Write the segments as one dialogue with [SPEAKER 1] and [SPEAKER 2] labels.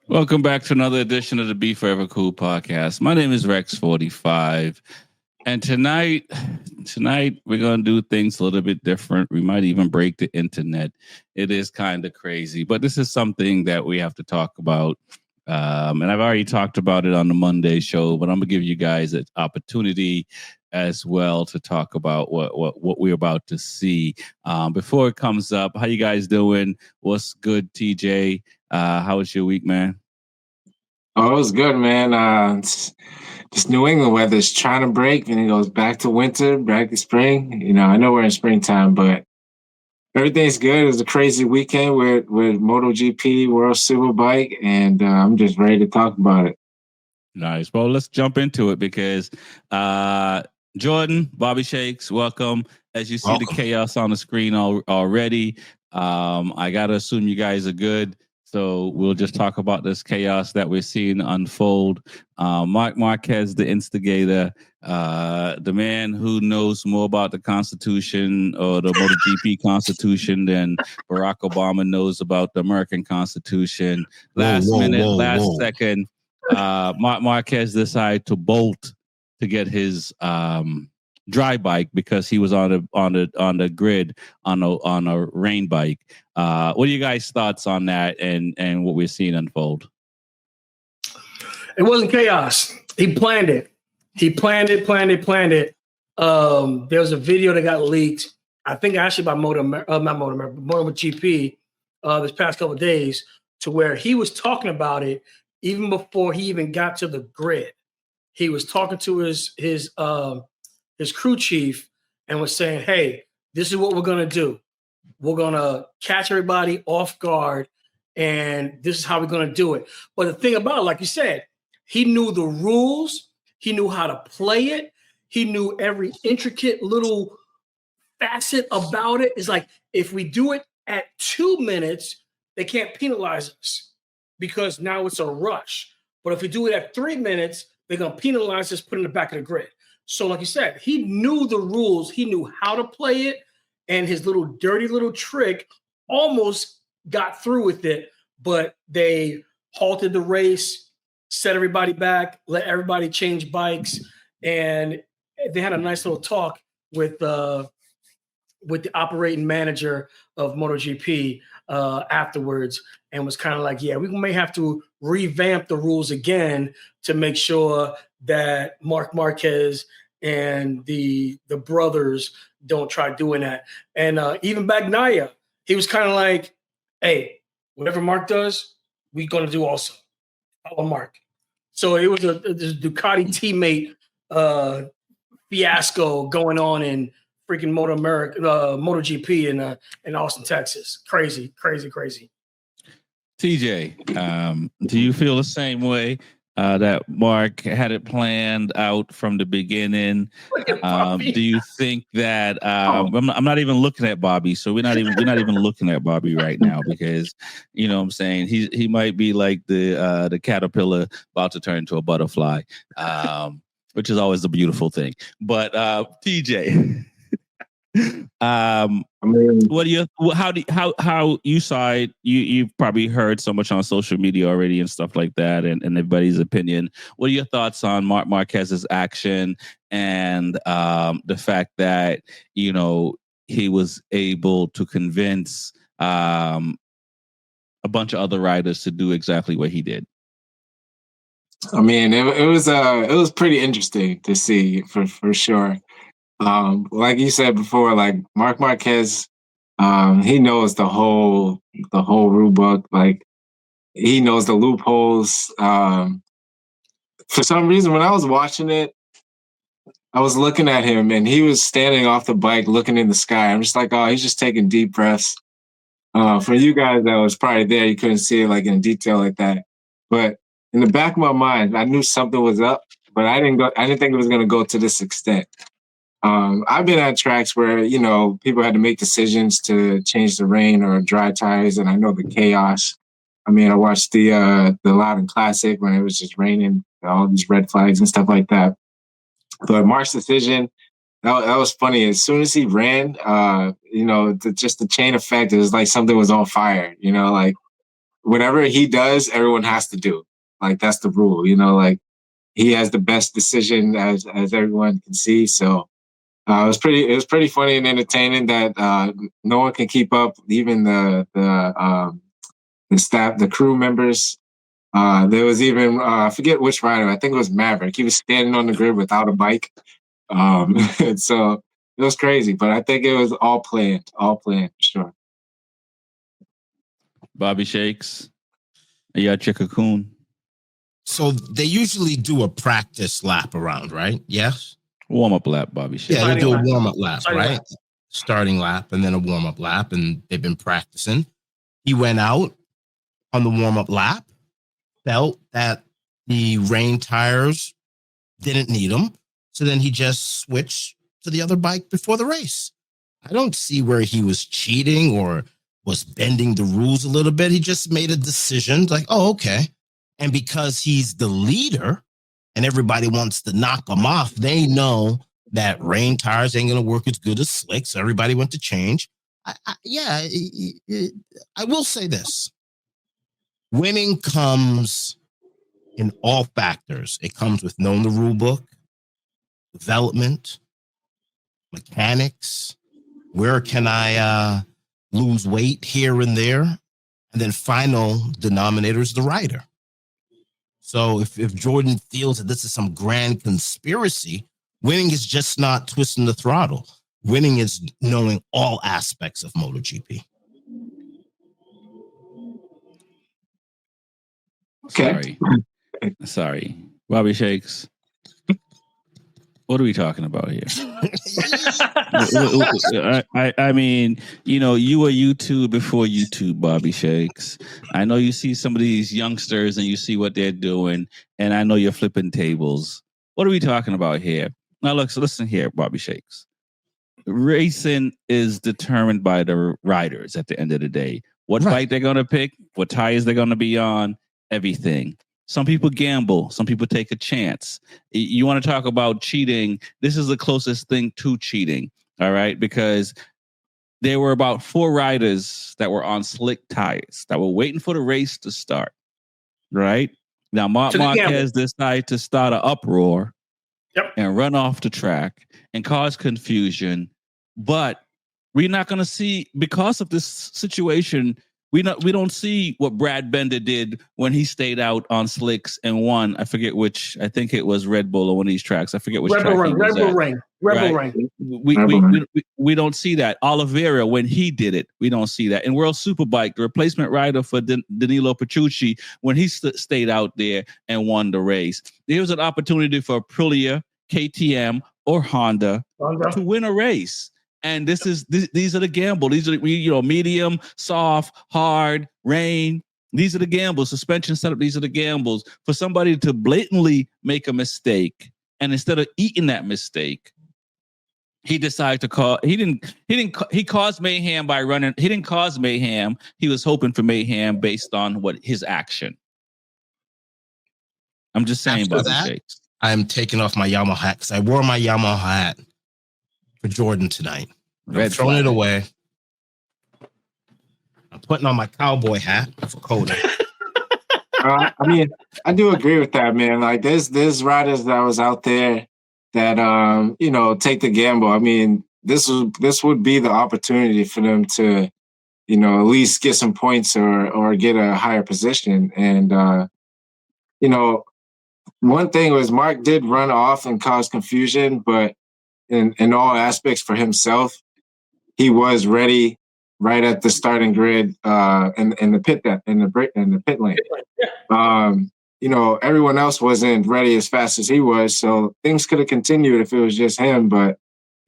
[SPEAKER 1] Welcome back to another edition of the B4evaKool podcast. My name is Rex45, and tonight we're gonna do things a little bit different. We might even break the internet. It is kind of crazy, but this is something that we have to talk about. And I've already talked about it on the Monday show, but I'm gonna give you guys an opportunity as well to talk about what we're about to see. Before it comes up, how you guys doing? What's good, TJ? How was your week, man?
[SPEAKER 2] Oh, it was good, man. Just New England weather is trying to break, and it goes back to winter, back to spring. I know we're in springtime, but everything's good. It was a crazy weekend with MotoGP, World Superbike, and I'm just ready to talk about it.
[SPEAKER 1] Nice. Well, let's jump into it because Jordan, Bobby Shakes, welcome. As you see the chaos on the screen already, I got to assume you guys are good. So we'll just talk about this chaos that we're seeing unfold. Mark Marquez, the instigator, the man who knows more about the Constitution or the MotoGP Constitution than Barack Obama knows about the American Constitution. Last second, Mark Marquez decided to bolt to get his dry bike because he was on the grid on a rain bike. What are you guys' thoughts on that and what we're seeing unfold?
[SPEAKER 3] It wasn't chaos. He planned it. He planned it. There was a video that got leaked, I think actually by MotoGP this past couple of days, to where he was talking about it even before he even got to the grid. He was talking to his crew chief and was saying, hey, this is what we're going to do. We're going to catch everybody off guard, and this is how we're going to do it. But the thing about it, like you said, he knew the rules. He knew how to play it. He knew every intricate little facet about it. It's like, if we do it at 2 minutes, they can't penalize us because now it's a rush. But if we do it at 3 minutes, they're going to penalize us, put in the back of the grid. So like you said, he knew the rules. He knew how to play it. And his little dirty little trick almost got through with it. But they halted the race, set everybody back, let everybody change bikes. And they had a nice little talk with the operating manager of MotoGP afterwards, and was kind of like, yeah, we may have to revamp the rules again to make sure that Marc Marquez and the brothers don't try doing that. And even Bagnaia, he was kind of like, hey, whatever Mark does, we're going to do also. Follow Mark. So it was a Ducati teammate fiasco going on in freaking MotoGP in Austin, Texas. Crazy.
[SPEAKER 1] TJ, do you feel the same way that Mark had it planned out from the beginning? Do you think that I'm not even looking at Bobby, so we're not even looking at Bobby right now because you know what I'm saying he might be like the caterpillar about to turn into a butterfly, which is always a beautiful thing. But TJ. What do you? How you side? You've probably heard so much on social media already and stuff like that, and everybody's opinion. What are your thoughts on Marc Marquez's action and the fact that he was able to convince a bunch of other riders to do exactly what he did?
[SPEAKER 2] I mean, it was pretty interesting to see for sure. Like you said before, like Marc Marquez, he knows the whole rule book. Like he knows the loopholes. For some reason, when I was watching it, I was looking at him and he was standing off the bike, looking in the sky. I'm just like, oh, he's just taking deep breaths. For you guys that was probably there, you couldn't see it like in detail like that. But in the back of my mind, I knew something was up, but I didn't think it was going to go to this extent. I've been at tracks where, people had to make decisions to change the rain or dry tires, and I know the chaos. I mean, I watched the Loudon Classic when it was just raining, all these red flags and stuff like that. But Mark's decision, that was funny. As soon as he ran, just the chain effect, it was like something was on fire, like whatever he does, everyone has to do. Like that's the rule, you know. Like he has the best decision as everyone can see. So it was pretty funny and entertaining that no one can keep up, even the staff, the crew members. There was even I forget which rider. I think it was Maverick. He was standing on the grid without a bike. And so it was crazy, but I think it was all planned for sure.
[SPEAKER 1] Bobby Shakes, yeah, Cocoon.
[SPEAKER 4] So they usually do a practice lap around, right? Yes.
[SPEAKER 1] Warm-up lap, Bobby Shakes.
[SPEAKER 4] Yeah, they do a warm-up lap,
[SPEAKER 3] Starting
[SPEAKER 4] right?
[SPEAKER 3] lap.
[SPEAKER 4] Starting lap and then a warm-up lap, and they've been practicing. He went out on the warm-up lap, felt that the rain tires didn't need him, so then he just switched to the other bike before the race. I don't see where he was cheating or was bending the rules a little bit. He just made a decision like, oh, okay. And because he's the leader and everybody wants to knock him off, they know that rain tires ain't going to work as good as slick. So everybody went to change. I will say this. Winning comes in all factors. It comes with knowing the rule book, development, mechanics. Where can I lose weight here and there? And then final denominator is the rider. So if Jordan feels that this is some grand conspiracy, winning is just not twisting the throttle. Winning is knowing all aspects of MotoGP.
[SPEAKER 2] Okay.
[SPEAKER 1] Sorry. Bobby Shakes. What are we talking about here? I mean, you know, you were YouTube before YouTube, Bobby Shakes. I know you see some of these youngsters and you see what they're doing, and I know you're flipping tables. What are we talking about here? Now, look, so listen here, Bobby Shakes. Racing is determined by the riders at the end of the day. What bike they're going to pick, what tires they're going to be on, everything. Some people gamble. Some people take a chance. You want to talk about cheating? This is the closest thing to cheating, all right? Because there were about 4 riders that were on slick tires that were waiting for the race to start, right? Now, Marquez decided to start an uproar and run off the track and cause confusion. But we're not going to see, because of this situation, we don't see what Brad Bender did when he stayed out on slicks and won. I forget which. I think it was Red Bull or one of these tracks. I forget which track he was at.
[SPEAKER 3] Rebel Ring.
[SPEAKER 1] We don't see that. Oliveira, when he did it, we don't see that. In World Superbike, the replacement rider for Danilo Petrucci, when he stayed out there and won the race, there was an opportunity for Aprilia, KTM, or Honda to win a race. And these are the gamble. These are, medium, soft, hard, rain. These are the gambles. Suspension setup. These are the gambles for somebody to blatantly make a mistake. And instead of eating that mistake, he decided to call. He caused mayhem by running. He didn't cause mayhem. He was hoping for mayhem based on his action. I'm just saying, Bobby Shakes.
[SPEAKER 4] I'm taking off my Yamaha hat because I wore my Yamaha hat for Jordan tonight. I'm throwing it away. I'm putting on my cowboy hat for Cody.
[SPEAKER 2] I mean, I do agree with that, man. Like, there's riders that was out there that take the gamble. I mean, this would be the opportunity for them to, at least get some points or get a higher position. And one thing was Mark did run off and cause confusion, but in all aspects for himself, he was ready right at the starting grid in the pit lane. Everyone else wasn't ready as fast as he was, so things could have continued if it was just him, but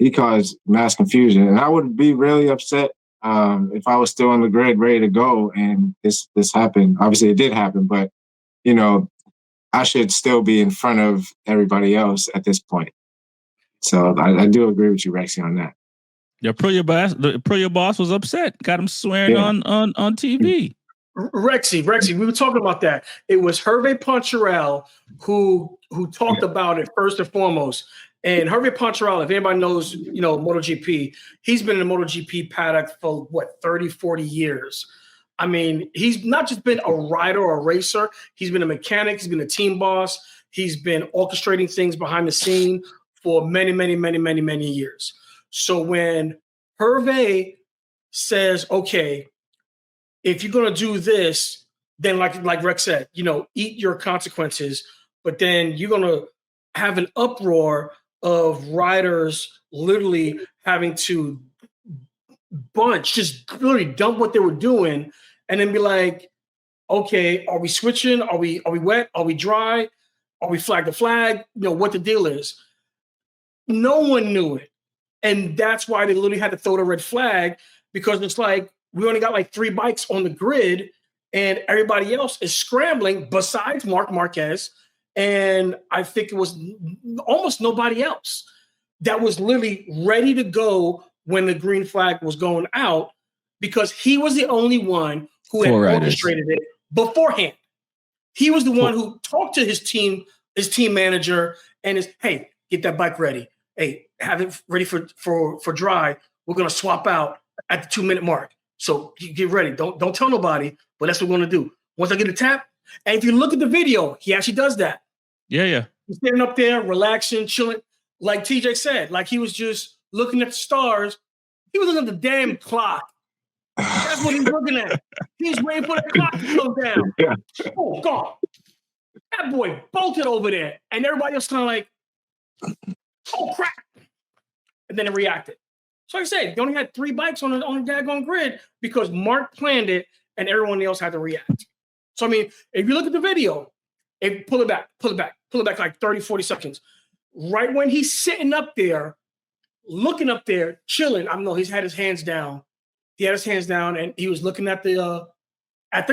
[SPEAKER 2] he caused mass confusion. And I would be really upset if I was still on the grid ready to go and this happened. Obviously it did happen, but I should still be in front of everybody else at this point. So I do agree with you, Rexy, on that.
[SPEAKER 1] Yeah, your boss was upset. Got him swearing on TV.
[SPEAKER 3] Rexy, we were talking about that. It was Hervé Poncharal who talked about it first and foremost. And Hervé Poncharal, if anybody knows, MotoGP, he's been in the MotoGP paddock for 30, 40 years. I mean, he's not just been a rider or a racer. He's been a mechanic. He's been a team boss. He's been orchestrating things behind the scene for many, many, many, many, many years. So when Hervé says, okay, if you're going to do this, then like Rex said, eat your consequences, but then you're going to have an uproar of riders literally having to just literally dump what they were doing and then be like, okay, are we switching? Are we wet? Are we dry? Are we flag to flag? What the deal is. No one knew it. And that's why they literally had to throw the red flag, because it's like, we only got like 3 bikes on the grid and everybody else is scrambling besides Marc Marquez. And I think it was almost nobody else that was literally ready to go when the green flag was going out, because he was the only one who had orchestrated it beforehand. He was the one who talked to his team manager and hey, get that bike ready. Hey, have it ready for dry. We're going to swap out at the 2-minute mark. So get ready. Don't tell nobody, but that's what we're going to do. Once I get a tap, and if you look at the video, he actually does that.
[SPEAKER 1] Yeah.
[SPEAKER 3] He's standing up there, relaxing, chilling. Like TJ said, like he was just looking at the stars. He was looking at the damn clock. That's what he's looking at. He's waiting for the clock to come down. Oh, God. That boy bolted over there. And everybody else kind of like, oh, crap. And then it reacted. So like I said, they only had 3 bikes on the daggone grid because Mark planned it and everyone else had to react. So, I mean, if you look at the video, pull it back like 30, 40 seconds. Right when he's sitting up there, looking up there, chilling. I know he's had his hands down. He had his hands down and he was looking at the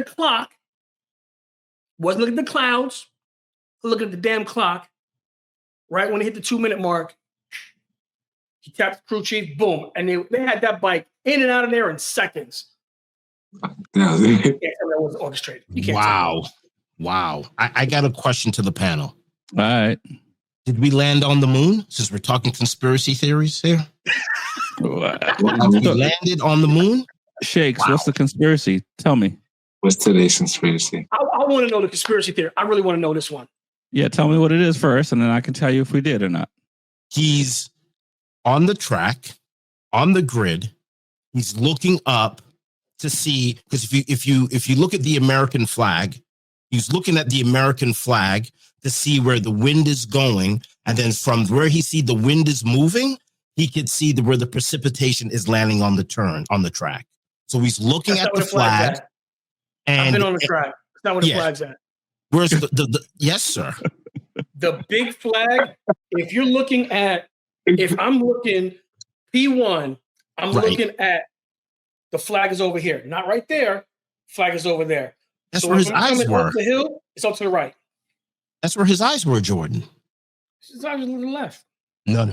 [SPEAKER 3] clock. Wasn't looking at the clouds. Looking at the damn clock. Right when he hit the 2-minute mark, he tapped the crew chief, boom. And they had that bike in and out of there in seconds. You can't tell me that wasn't orchestrated.
[SPEAKER 4] Wow. I got a question to the panel.
[SPEAKER 1] All right.
[SPEAKER 4] Did we land on the moon? Since we're talking conspiracy theories here. We landed on the moon?
[SPEAKER 1] Shakes, what's the conspiracy? Tell me.
[SPEAKER 2] What's today's conspiracy?
[SPEAKER 3] I want to know the conspiracy theory. I really want to know this one.
[SPEAKER 1] Yeah, tell me what it is first, and then I can tell you if we did or not.
[SPEAKER 4] He's on the track, on the grid. He's looking up to see, because if you look at the American flag, he's looking at the American flag to see where the wind is going, and then from where he see the wind is moving, he could see where the precipitation is landing on the track. So he's looking at the flag. And
[SPEAKER 3] I've been on the track. That's not where the flag's at.
[SPEAKER 4] Where's the yes, sir?
[SPEAKER 3] The big flag, if I'm looking P1, I'm looking at the flag is over here. Not right there. Flag is over there.
[SPEAKER 4] That's where his eyes were.
[SPEAKER 3] Up the hill, it's up to the right.
[SPEAKER 4] That's where his eyes were, Jordan.
[SPEAKER 3] His eyes are to the left.
[SPEAKER 4] No.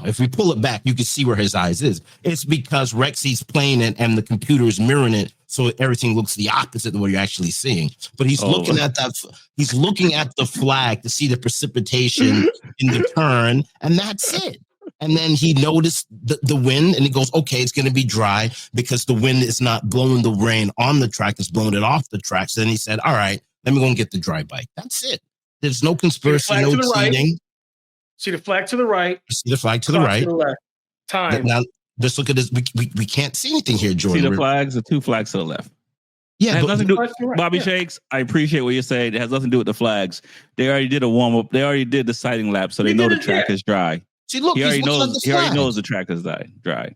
[SPEAKER 4] If we pull it back, you can see where his eyes is. It's because Rexy's playing it and the computer is mirroring it, so everything looks the opposite of what you're actually seeing. But he's looking at that. He's looking at the flag to see the precipitation in the turn, and that's it. And then he noticed the wind, and he goes, "Okay, it's going to be dry because the wind is not blowing the rain on the track; it's blowing it off the track." So then he said, "All right, let me go and get the dry bike." That's it. There's no conspiracy, no cheating.
[SPEAKER 3] See the flag to the right.
[SPEAKER 4] See the flag to the right.
[SPEAKER 3] To the left. Time.
[SPEAKER 4] Now, just look at this. We can't see anything here, Jordan.
[SPEAKER 1] See the flags, the 2 flags to the left.
[SPEAKER 4] Yeah,
[SPEAKER 1] nothing to do. Bobby Shakes, I appreciate what you're saying. It has nothing to do with the flags. They already did a warm up. They already did the sighting lap, so they know the track is dry.
[SPEAKER 4] See, look,
[SPEAKER 1] he already knows the track is dry.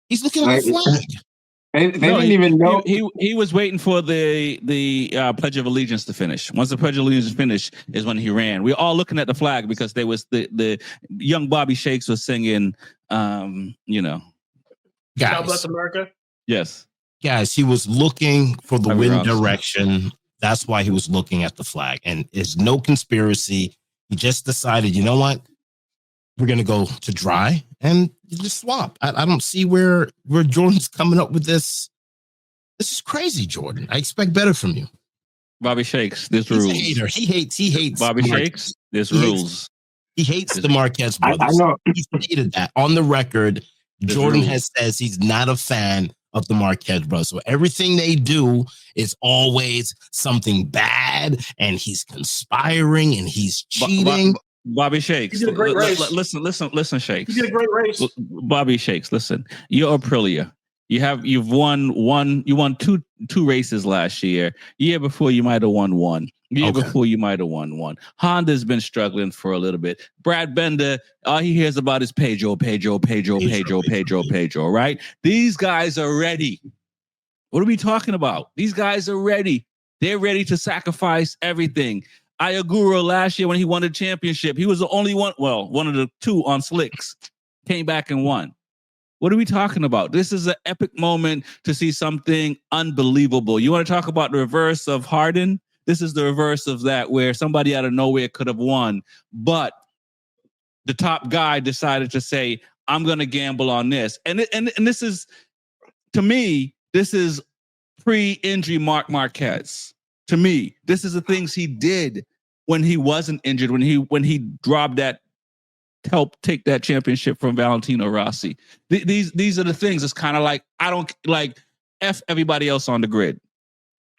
[SPEAKER 4] He's looking at the flag.
[SPEAKER 2] They didn't even know.
[SPEAKER 1] He was waiting for the Pledge of Allegiance to finish. Once the Pledge of Allegiance finished is when he ran. We were all looking at the flag because there was the young Bobby Shakes was singing,
[SPEAKER 3] God bless America.
[SPEAKER 1] Yes.
[SPEAKER 4] Guys, he was looking for the wind direction. That's why he was looking at the flag. And there's no conspiracy. He just decided, you know what? We're going to go to dry and just swap. I don't see where Jordan's coming up with this. This is crazy, Jordan. I expect better from you.
[SPEAKER 1] Bobby Shakes, there's rules.
[SPEAKER 4] He's a hater. He hates
[SPEAKER 1] Bobby Shakes, there's rules.
[SPEAKER 4] He hates the Marquez brothers. I know. He stated that on the record. Jordan says he's not a fan of the Marquez brothers. So everything they do is always something bad, and he's conspiring and he's cheating.
[SPEAKER 1] Bobby Shakes, listen, Shakes.
[SPEAKER 3] You did a great race.
[SPEAKER 1] Bobby Shakes, listen. You're Aprilia. You've won two races last year. Year before you might have won one. Year before you might have won one. Honda's been struggling for a little bit. Brad Bender, all he hears about is Pedro, right? These guys are ready. What are we talking about? These guys are ready. They're ready to sacrifice everything. Ayaguro last year when he won the championship, he was the only one, one of the two on slicks, came back and won. What are we talking about? This is an epic moment to see something unbelievable. You want to talk about the reverse of Harden? This is the reverse of that, where somebody out of nowhere could have won, but the top guy decided to say, I'm going to gamble on this. And this is, to me, this is pre-injury Marc Marquez. To me, this is the things he did when he wasn't injured, when he dropped that, helped take that championship from Valentino Rossi. These are the things. It's kind of like, I don't like F everybody else on the grid,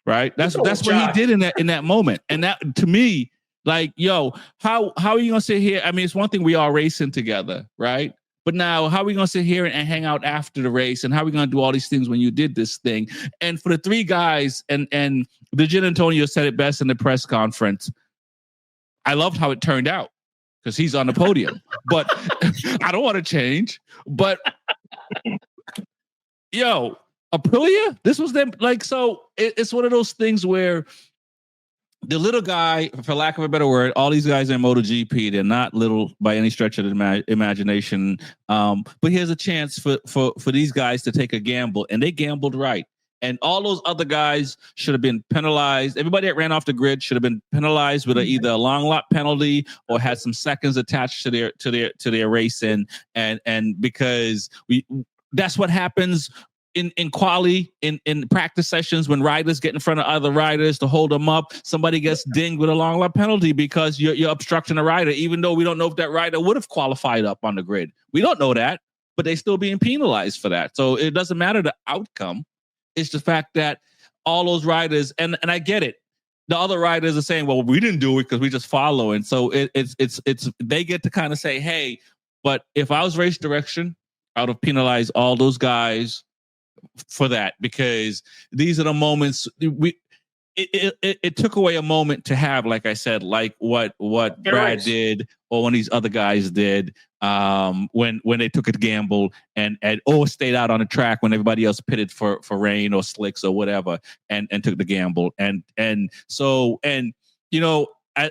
[SPEAKER 1] right? That's what he did in that moment. And that, to me, like, yo, how are you gonna sit here? I mean, it's one thing we all racing together, right? But now, how are we going to sit here and hang out after the race? And how are we going to do all these things when you did this thing? And for the three guys, and Gian Antonio said it best in the press conference, I loved how it turned out because he's on the podium. But I don't want to change. But, yo, Aprilia, this was them. Like, so it's one of those things where the little guy, for lack of a better word, all these guys in MotoGP, they're not little by any stretch of the imagination. But here's a chance for these guys to take a gamble, and they gambled right. And all those other guys should have been penalized. Everybody that ran off the grid should have been penalized with either a long lap penalty or had some seconds attached to their race. And because that's what happens in quali, in practice sessions, when riders get in front of other riders to hold them up, somebody gets dinged with a long lap penalty because you're obstructing a rider, even though we don't know if that rider would have qualified up on the grid. We don't know that, but they're still being penalized for that. So it doesn't matter the outcome. It's the fact that all those riders, and I get it, the other riders are saying, well, we didn't do it because we just follow. And so it's they get to kind of say, hey, but if I was race direction, I would have penalized all those guys for that, because these are the moments it took away a moment to have, like I said, like what Brad did or when these other guys did, when they took a gamble and stayed out on the track when everybody else pitted for rain or slicks or whatever and took the gamble. And so you know,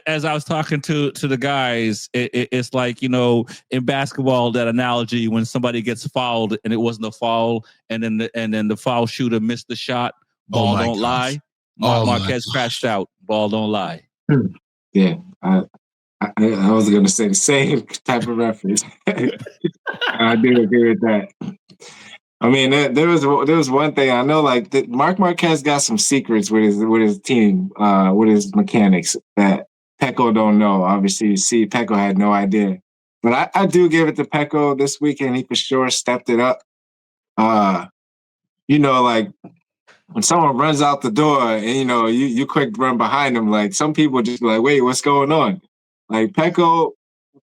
[SPEAKER 1] as I was talking to the guys, it's like, you know, in basketball, that analogy when somebody gets fouled and it wasn't a foul, and then the foul shooter missed the shot, ball don't lie. Marquez crashed out, ball don't lie.
[SPEAKER 2] Yeah, I was going to say the same type of reference. I do agree with that. I mean, there was one thing I know, like Marc Marquez got some secrets with his team, with his mechanics that Pecco don't know. Obviously, you see, Pecco had no idea. But I do give it to Pecco this weekend. He for sure stepped it up. You know, like when someone runs out the door and, you know, you quick run behind them, like some people just be like, wait, what's going on? Like Pecco,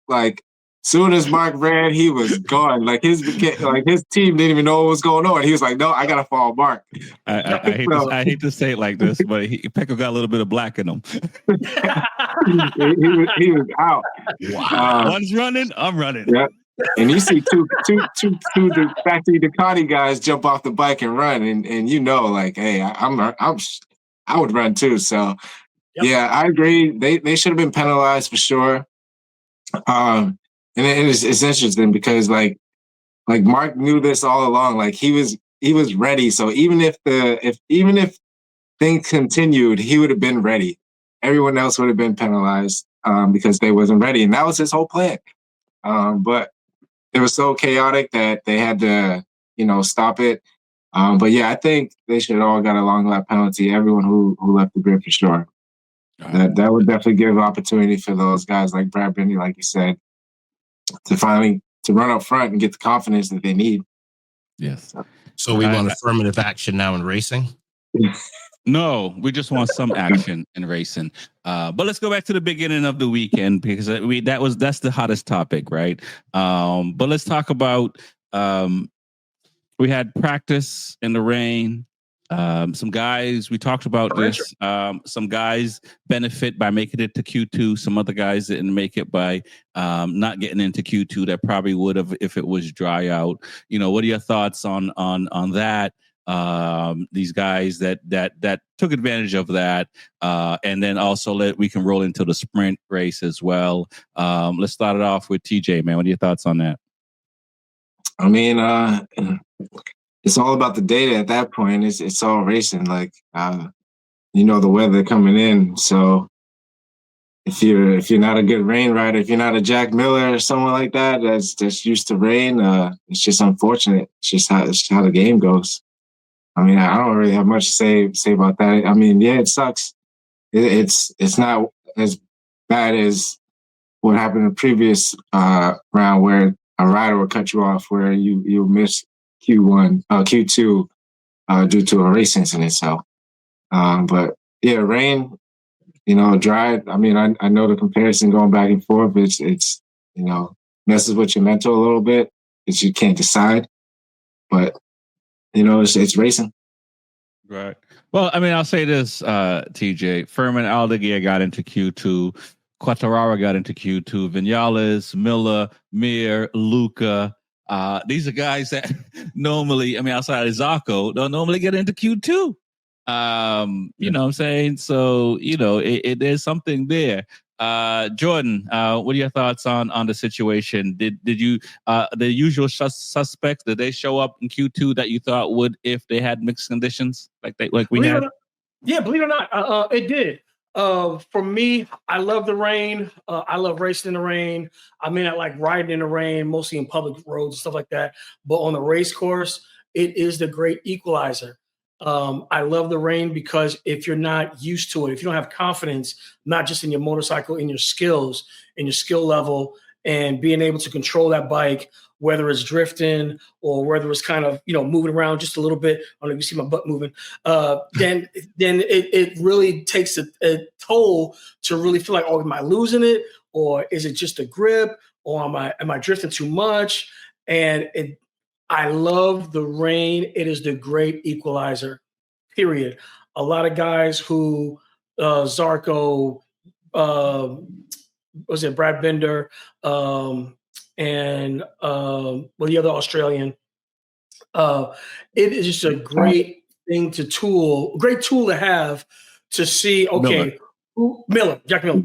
[SPEAKER 2] like soon as Mark ran, he was gone. Like his team didn't even know what was going on. He was like, "No, I gotta follow Mark."
[SPEAKER 1] I hate to say it like this, but Pecco got a little bit of black in him.
[SPEAKER 2] he was out.
[SPEAKER 1] Wow. One's running, I'm running.
[SPEAKER 2] Yeah. And you see two factory Ducati guys jump off the bike and run, and you know, like, hey, I would run too. So, yeah, I agree. They should have been penalized for sure. And it's interesting because like Mark knew this all along. Like he was ready. So even if things continued, he would have been ready. Everyone else would have been penalized because they wasn't ready, and that was his whole plan. But it was so chaotic that they had to, you know, stop it. But yeah, I think they should have all got a long lap penalty. Everyone who left the grid for sure. That would definitely give opportunity for those guys like Brad Binder, like you said, to finally run up front and get the confidence that they need.
[SPEAKER 1] Yes.
[SPEAKER 4] So we want affirmative action now in racing?
[SPEAKER 1] No, we just want some action in racing. But let's go back to the beginning of the weekend because that's the hottest topic, right? But let's talk about we had practice in the rain. Some guys, we talked about this. Some guys benefit by making it to Q2. Some other guys didn't make it by not getting into Q2 that probably would have if it was dry out. What are your thoughts on that? These guys that took advantage of that, and then also we can roll into the sprint race as well. Let's start it off with TJ, man. What are your thoughts on that?
[SPEAKER 2] I mean, it's all about the data at that point. It's all racing, like the weather coming in. So if you're not a good rain rider, if you're not a Jack Miller or someone like that that's used to rain, it's just unfortunate. It's just how the game goes. I mean, I don't really have much to say about that. I mean, yeah, it sucks. It's not as bad as what happened in the previous round where a rider will cut you off where you miss Q2 due to a race incident. So, but yeah, rain, dry. I mean, I know the comparison going back and forth. It's messes with your mental a little bit because you can't decide. But it's racing.
[SPEAKER 1] Right. Well, I mean, I'll say this, TJ. Furman Aldeguer got into Q2. Quartararo got into Q2. Vinales, Miller, Mir, Luca. These are guys that normally, I mean, outside of Zarco, don't normally get into Q2. You know what I'm saying? So, there's something there. Jordan, what are your thoughts on the situation? Did you the usual suspects, did they show up in Q2 that you thought would if they had mixed conditions like we had?
[SPEAKER 3] Yeah, believe it or not, it did. For me, I love the rain. I love racing in the rain. I mean, I like riding in the rain, mostly in public roads and stuff like that. But on the race course, it is the great equalizer. I love the rain because if you're not used to it, if you don't have confidence, not just in your motorcycle, in your skills, in your skill level, and being able to control that bike, whether it's drifting or whether it's kind of, moving around just a little bit. I don't know if you see my butt moving. Then it really takes a toll to really feel like, oh, am I losing it? Or is it just a grip? Or am I drifting too much? And I love the rain. It is the great equalizer, period. A lot of guys who Zarco, was it Brad Binder, and the other Australian. It is just a great thing great tool to have to see, okay, Jack Miller,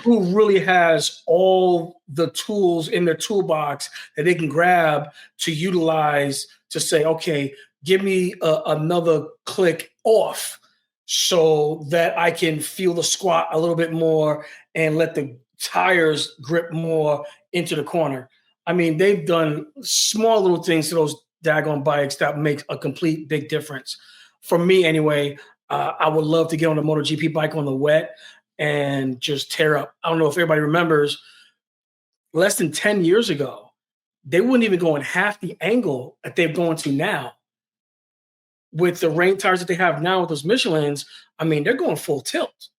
[SPEAKER 3] who really has all the tools in their toolbox that they can grab to utilize to say, okay, give me another click off so that I can feel the squat a little bit more and let the tires grip more into the corner. I mean, they've done small little things to those daggone bikes that make a complete big difference. For me, anyway, I would love to get on a MotoGP bike on the wet and just tear up. I don't know if everybody remembers, less than 10 years ago, they wouldn't even go in half the angle that they're going to now. With the rain tires that they have now with those Michelins, I mean, they're going full tilt.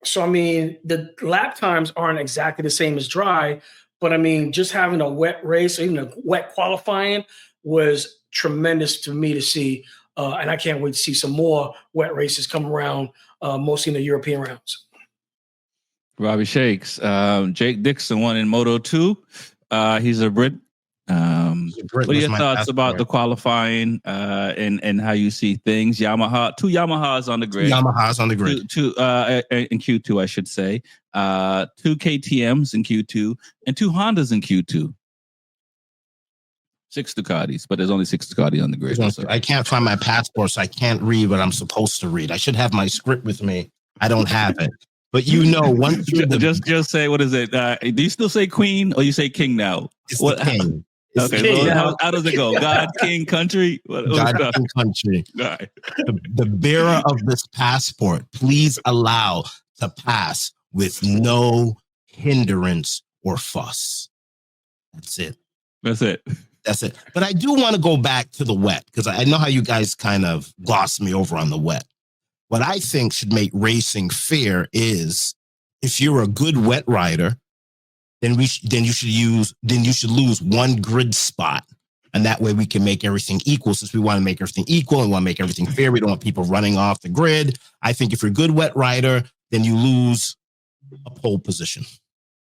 [SPEAKER 3] So, I mean, the lap times aren't exactly the same as dry, but I mean, just having a wet race, or even a wet qualifying was tremendous to me to see. And I can't wait to see some more wet races come around, mostly in the European rounds.
[SPEAKER 1] Robbie Shakes, Jake Dixon won in Moto 2. He's a Brit. What are your thoughts about the qualifying and how you see things? Two Yamahas on the grid. Two in Q2, I should say. 2 KTMs in Q2 and 2 Hondas in Q2. 6 Ducatis, but there's only 6 Ducati on the grid.
[SPEAKER 4] I can't find my passport, so I can't read what I'm supposed to read. I should have my script with me. I don't have it. But once you're
[SPEAKER 1] just say, what is it? Do you still say Queen or you say King now?
[SPEAKER 4] It's the King.
[SPEAKER 1] Okay, king. So how does it go? God, King, Country?
[SPEAKER 4] God, King, Country.
[SPEAKER 1] Right.
[SPEAKER 4] The bearer of this passport, please allow to pass with no hindrance or fuss. That's it. That's it. But I do want to go back to the wet because I know how you guys kind of glossed me over on the wet. What I think should make racing fair is if you're a good wet rider, then you should lose one grid spot, and that way we can make everything equal. Since we want to make everything equal and want to make everything fair, we don't want people running off the grid. I think if you're a good wet rider, then you lose a pole position.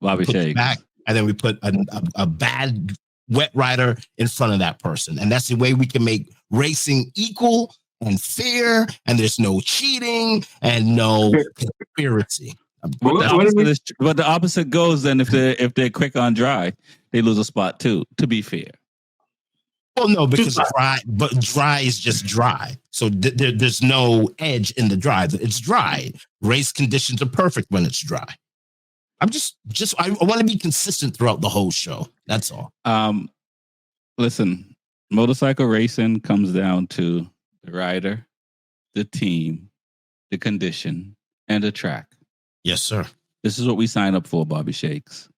[SPEAKER 1] Bobby Shakes.
[SPEAKER 4] Back, and then we put a bad wet rider in front of that person. And that's the way we can make racing equal and fair, and there's no cheating and no conspiracy.
[SPEAKER 1] But the opposite goes then if they're quick on dry, they lose a spot too, to be fair.
[SPEAKER 4] Well, no, because dry is just dry. So there's no edge in the dry. It's dry. Race conditions are perfect when it's dry. I'm I want to be consistent throughout the whole show. That's all.
[SPEAKER 1] Listen, motorcycle racing comes down to the rider, the team, the condition, and the track.
[SPEAKER 4] Yes, sir.
[SPEAKER 1] This is what we sign up for, Bobby Shakes.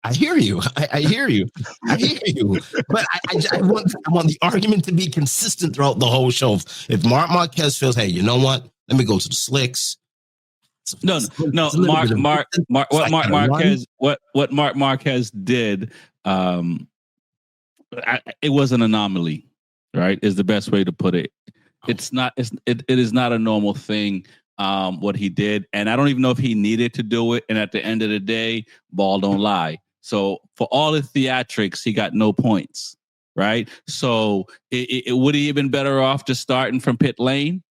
[SPEAKER 4] I hear you. I hear you. I hear you. But I want the argument to be consistent throughout the whole show. If Marc Marquez feels, hey, you know what? Let me go to the slicks.
[SPEAKER 1] No. What Marc Marquez did, it was an anomaly, right? Is the best way to put it. It is not a normal thing. What he did, and I don't even know if he needed to do it. And at the end of the day, ball don't lie. So for all his theatrics, he got no points, right? So it would he have been better off just starting from pit lane?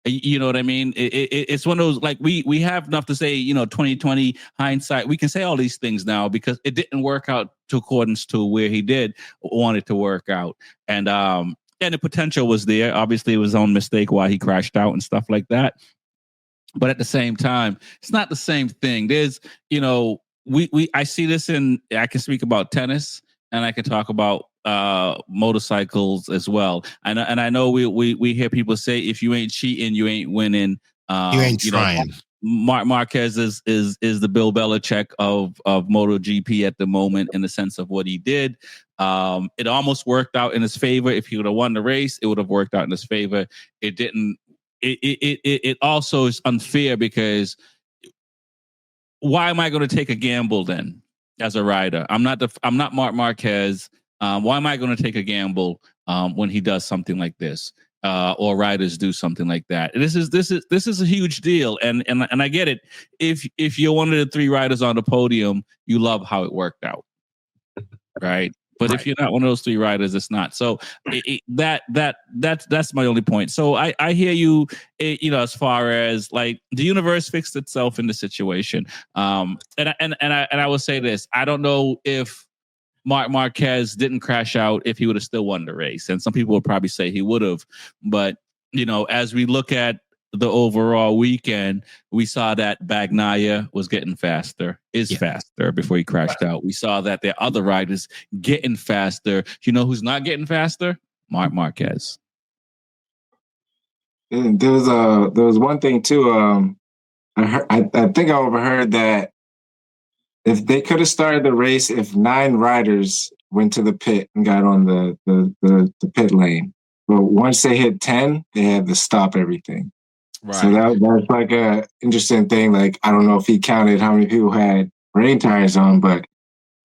[SPEAKER 1] You know what I mean? It's one of those, like, we have enough to say, 2020 hindsight. We can say all these things now because it didn't work out to accordance to where he wanted to work out. And the potential was there. Obviously, it was his own mistake why he crashed out and stuff like that. But at the same time, it's not the same thing. There's, I see this I can speak about tennis and I can talk about motorcycles as well. And I know we hear people say, if you ain't cheating, you ain't winning.
[SPEAKER 4] You ain't trying.
[SPEAKER 1] Marc Marquez is the Bill Belichick of MotoGP at the moment in the sense of what he did. It almost worked out in his favor. If he would have won the race, it would have worked out in his favor. It didn't. It also is unfair because why am I going to take a gamble then as a rider? I'm not Marc Marquez. Why am I going to take a gamble when he does something like this? Or riders do something like that. This is a huge deal, and I get it. If you're one of the three riders on the podium, you love how it worked out, right? But if you're not one of those three riders, it's not. So that's my only point. So I hear you. As far as like the universe fixed itself in the situation, and I will say this: I don't know if Marc Marquez didn't crash out if he would have still won the race. And some people would probably say he would have. But, as we look at the overall weekend, we saw that Bagnaia was getting faster before he crashed out. We saw that there are other riders getting faster. You know who's not getting faster? Marc Marquez.
[SPEAKER 2] And there was one thing too. I think I overheard that if they could have started the race, if 9 riders went to the pit and got on the pit lane, but once they hit 10, they had to stop everything. Right. So that's like a interesting thing. Like, I don't know if he counted how many people had rain tires on, but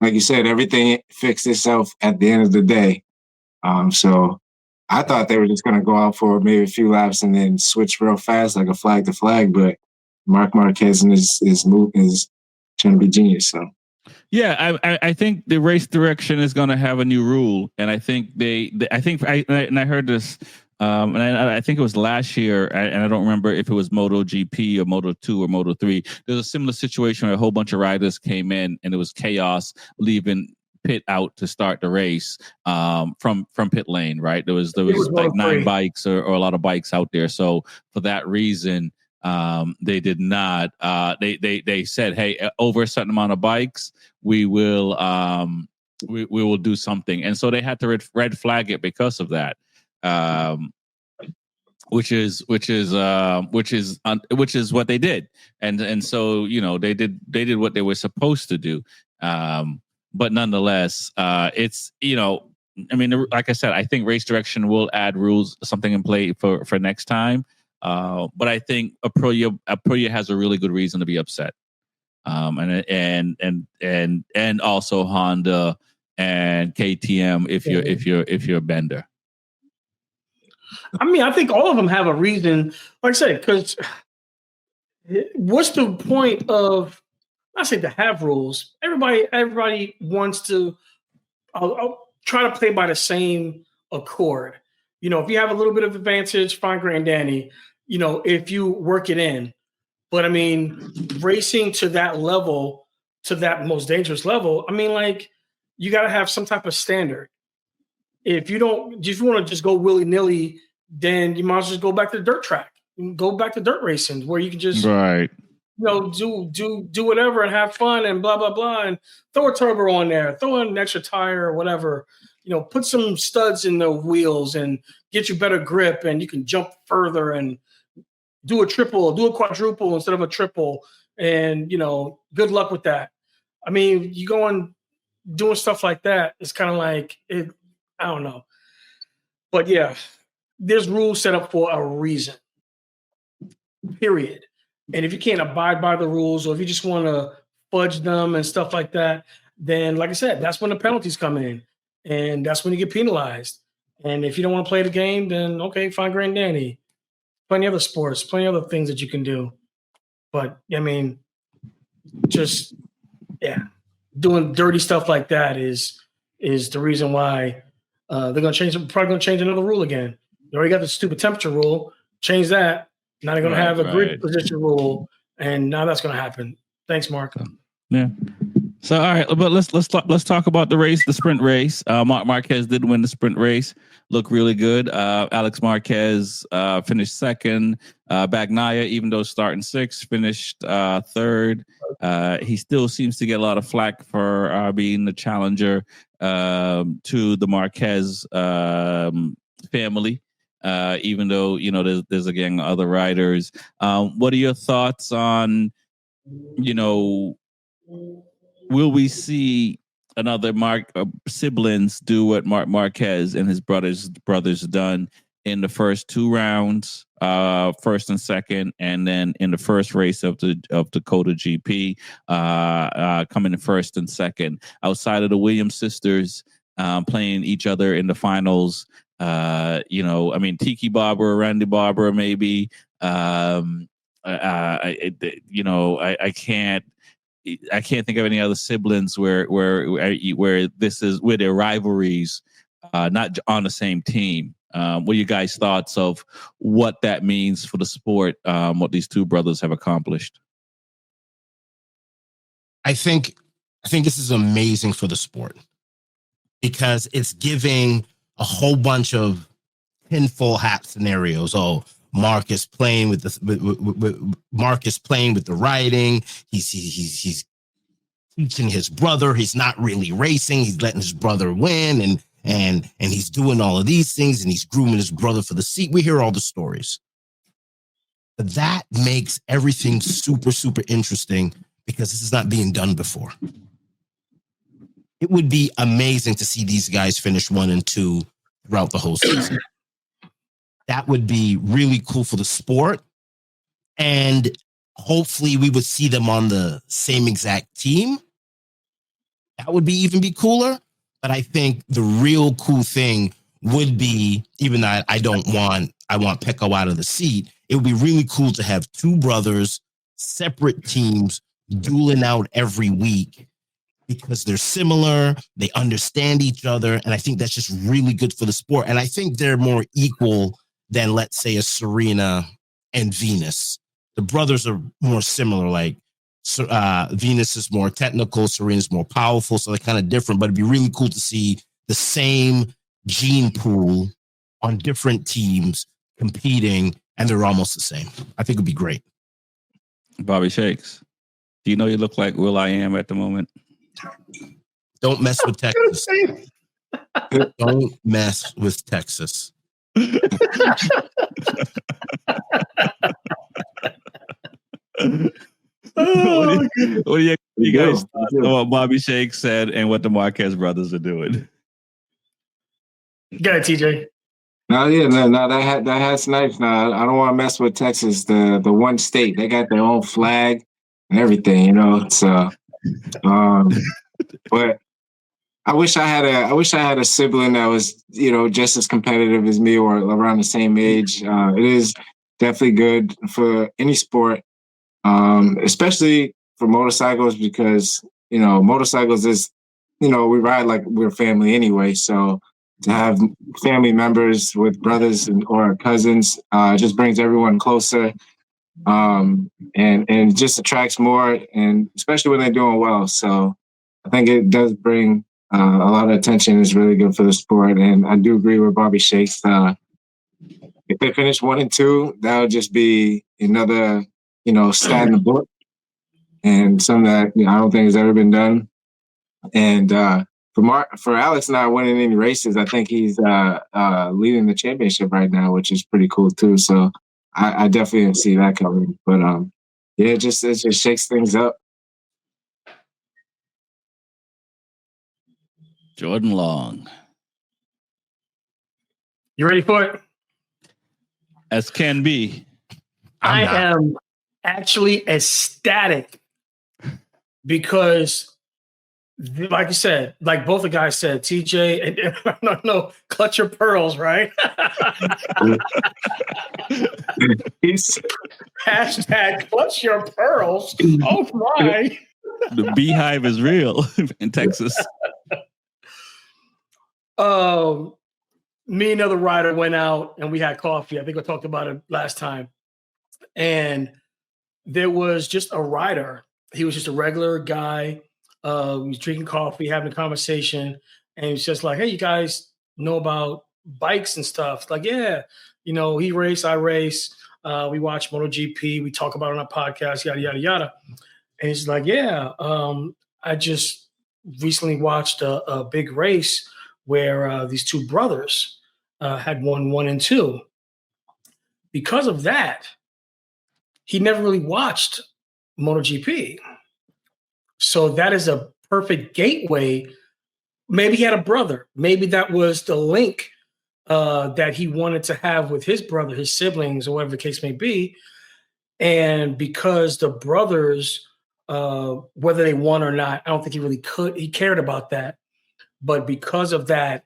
[SPEAKER 2] like you said, everything fixed itself at the end of the day. So I thought they were just going to go out for maybe a few laps and then switch real fast, like a flag to flag. But Marc Marquez and his move is trying to be genius. So
[SPEAKER 1] yeah, I think the race direction is going to have a new rule, and I think I heard this, and I think it was last year, and I don't remember if it was MotoGP or Moto2 or Moto3. There's a similar situation where a whole bunch of riders came in, and it was chaos leaving pit out to start the race from pit lane. Right, there was like 9 bikes or a lot of bikes out there. So for that reason, they did not. They said, hey, over a certain amount of bikes, we will do something, and so they had to red flag it because of that. Which is what they did, and so they did what they were supposed to do. But nonetheless, it's I mean, like I said, I think Race Direction will add rules, something in play for next time. But I think Aprilia has a really good reason to be upset. And also Honda and KTM if you're a bender.
[SPEAKER 3] I mean, I think all of them have a reason. Like I said, because what's the point of? I say to have rules. Everybody wants to. I'll try to play by the same accord. If you have a little bit of advantage, fine, grand dandy. If you work it in. But I mean, racing to that level, to that most dangerous level, I mean, like, you got to have some type of standard. If you want to just go willy nilly, then you might as well just go back to the dirt track, go back to dirt racing, where you can just do whatever and have fun and blah blah blah, and throw a turbo on there, throw in an extra tire or whatever. Put some studs in the wheels and get you better grip, and you can jump further and do a triple, do a quadruple instead of a triple, and good luck with that. I mean, you go on doing stuff like that, it's kind of like it. I don't know, but yeah, there's rules set up for a reason. Period. And if you can't abide by the rules, or if you just want to fudge them and stuff like that, then, like I said, that's when the penalties come in, and that's when you get penalized. And if you don't want to play the game, then okay, fine, grand dandy. Plenty of other sports, plenty of other things that you can do. But I mean, just doing dirty stuff like that is the reason why they're going to change. Probably going to change another rule again. You already got the stupid temperature rule. Change that. Now they're going to have a grid position rule, and now that's going to happen. Thanks, Mark.
[SPEAKER 1] Yeah. So all right, but let's talk about the sprint race. Marc Marquez did win the sprint race. Looked really good. Alex Marquez finished second. Bagnaia, even though starting sixth, finished third. He still seems to get a lot of flack for being the challenger to the Marquez family. Even though there's again other riders. What are your thoughts on will we see another siblings do what Marc Marquez and his brothers done in the first two rounds, first and second, and then in the first race of Dakota GP, coming in first and second, outside of the Williams sisters playing each other in the finals? I mean, Tiki Barber, Randy Barber, maybe. I can't think of any other siblings where this is where their rivalries, not on the same team. What are you guys' thoughts of what that means for the sport? What these two brothers have accomplished?
[SPEAKER 4] I think this is amazing for the sport because it's giving a whole bunch of tinfoil hat scenarios. Oh, Marcus playing with Marcus playing with the riding. He's teaching his brother. He's not really racing. He's letting his brother win, and he's doing all of these things, and he's grooming his brother for the seat. We hear all the stories. But that makes everything super, super interesting because this is not being done before. It would be amazing to see these guys finish 1 and 2 throughout the whole season. That would be really cool for the sport. And hopefully we would see them on the same exact team. That would even be cooler. But I think the real cool thing would be, even though I want Pecco out of the seat, it would be really cool to have two brothers, separate teams, dueling out every week because they're similar, they understand each other, and I think that's just really good for the sport. And I think they're more equal than, let's say, a Serena and Venus. The brothers are more similar. Like Venus is more technical, Serena's more powerful, so they're kind of different. But it'd be really cool to see the same gene pool on different teams competing, and they're almost the same. I think it'd be great.
[SPEAKER 1] Bobby Shakes, do you know you look like Will.i.am at the moment?
[SPEAKER 4] Don't mess with Texas. Don't mess with Texas.
[SPEAKER 1] What do you guys thought about what Bobby Shakes said and what the Marquez brothers are doing?
[SPEAKER 3] Go ahead, TJ.
[SPEAKER 2] No, that's nice. No, I don't want to mess with Texas, the one state. They got their own flag and everything, you know. So, but I wish I had a sibling that was, you know, just as competitive as me or around the same age. It is definitely good for any sport, especially for motorcycles because, you know, motorcycles is, you know, we ride like we're family anyway. So to have family members with brothers or cousins just brings everyone closer, and just attracts more, and especially when they're doing well. So I think it does bring a lot of attention. Is really good for the sport, and I do agree with Bobby Shakes. If they finish 1 and 2, that would just be another, you know, stat in the book, and something that, you know, I don't think has ever been done. And for Alex not winning any races, I think he's leading the championship right now, which is pretty cool too. So I definitely didn't see that coming. But yeah, it just shakes things up.
[SPEAKER 1] Jordan Long.
[SPEAKER 3] You ready for it?
[SPEAKER 1] As can be.
[SPEAKER 3] I am actually ecstatic because, like you said, like both the guys said, TJ and no, clutch your pearls, right? Hashtag clutch your pearls. Oh my.
[SPEAKER 1] The beehive is real in Texas.
[SPEAKER 3] Me and another rider went out and we had coffee. I think I talked about it last time. And there was just a rider. He was just a regular guy. He was drinking coffee, having a conversation. And he was just like, hey, you guys know about bikes and stuff? Like, yeah, you know, he race, I race. We watch MotoGP. We talk about it on our podcast, yada, yada, yada. And he's like, yeah, I just recently watched a big race where these two brothers had won 1 and 2. Because of that, he never really watched MotoGP. So that is a perfect gateway. Maybe he had a brother. Maybe that was the link that he wanted to have with his brother, his siblings, or whatever the case may be. And because the brothers, whether they won or not, I don't think he cared about that. But because of that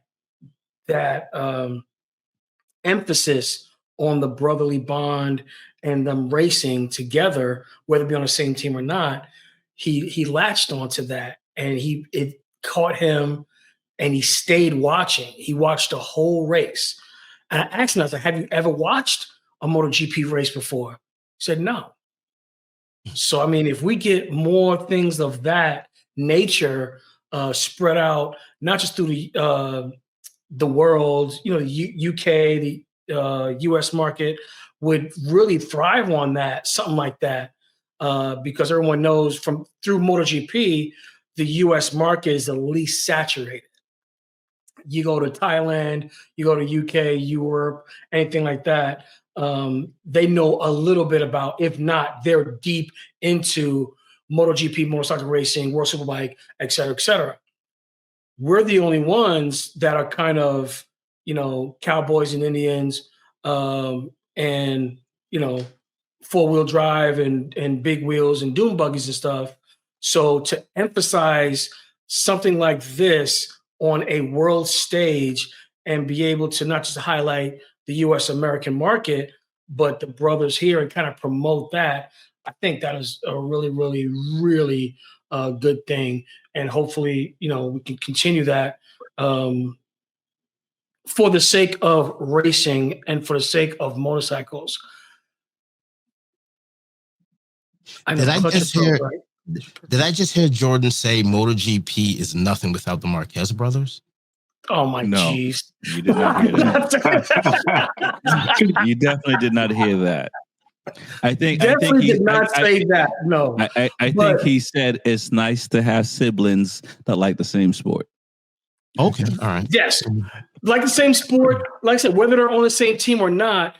[SPEAKER 3] emphasis on the brotherly bond and them racing together, whether it be on the same team or not, he latched onto that, and it caught him, and he stayed watching. He watched the whole race. And I asked him, I was like, have you ever watched a MotoGP race before? He said, no. So, I mean, if we get more things of that nature spread out, not just through the world, you know, the UK, the US market would really thrive on that, something like that, because everyone knows through MotoGP, the US market is the least saturated. You go to Thailand, you go to UK, Europe, anything like that, they know a little bit about, if not, they're deep into MotoGP, motorcycle racing, World Superbike, et cetera, et cetera. We're the only ones that are kind of, you know, cowboys and Indians, and, you know, 4-wheel drive and big wheels and dune buggies and stuff. So to emphasize something like this on a world stage and be able to not just highlight the US American market, but the brothers here and kind of promote that, I think that is a really, really, really good thing. And hopefully, you know, we can continue that for the sake of racing and for the sake of motorcycles.
[SPEAKER 4] Did I just hear Jordan say MotoGP is nothing without the Marquez brothers?
[SPEAKER 3] Oh my jeez.
[SPEAKER 1] You did not hear that. You definitely did not hear that. I think he
[SPEAKER 3] did not say that. No.
[SPEAKER 1] I think he said it's nice to have siblings that like the same sport.
[SPEAKER 4] Okay. All right.
[SPEAKER 3] Yes. Like the same sport, like I said, whether they're on the same team or not,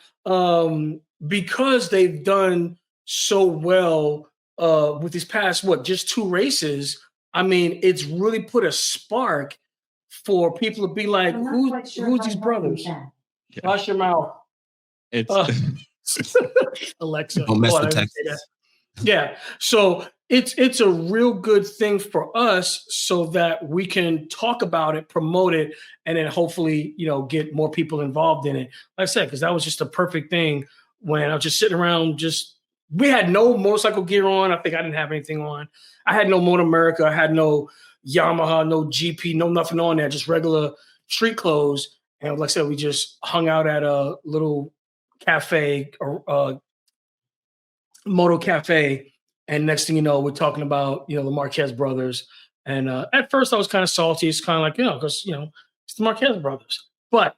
[SPEAKER 3] because they've done so well with these past, just 2 races. I mean, it's really put a spark for people to be like, who's these brothers?
[SPEAKER 1] Yeah.
[SPEAKER 3] Wash your mouth.
[SPEAKER 1] It's
[SPEAKER 3] Alexa.
[SPEAKER 4] Don't mess
[SPEAKER 3] Oh, I
[SPEAKER 4] with
[SPEAKER 3] didn't say
[SPEAKER 4] Texas.
[SPEAKER 3] that. Yeah. So it's a real good thing for us so that we can talk about it, promote it, and then hopefully, get more people involved in it. Like I said, because that was just a perfect thing when I was just sitting around, we had no motorcycle gear on. I think I didn't have anything on. I had no Motor America. I had no Yamaha, no GP, no nothing on there, just regular street clothes. And like I said, we just hung out at a little cafe, or Moto Cafe. And next thing you know, we're talking about, the Marquez brothers. And at first I was kind of salty. It's kind of like, because, it's the Marquez brothers. But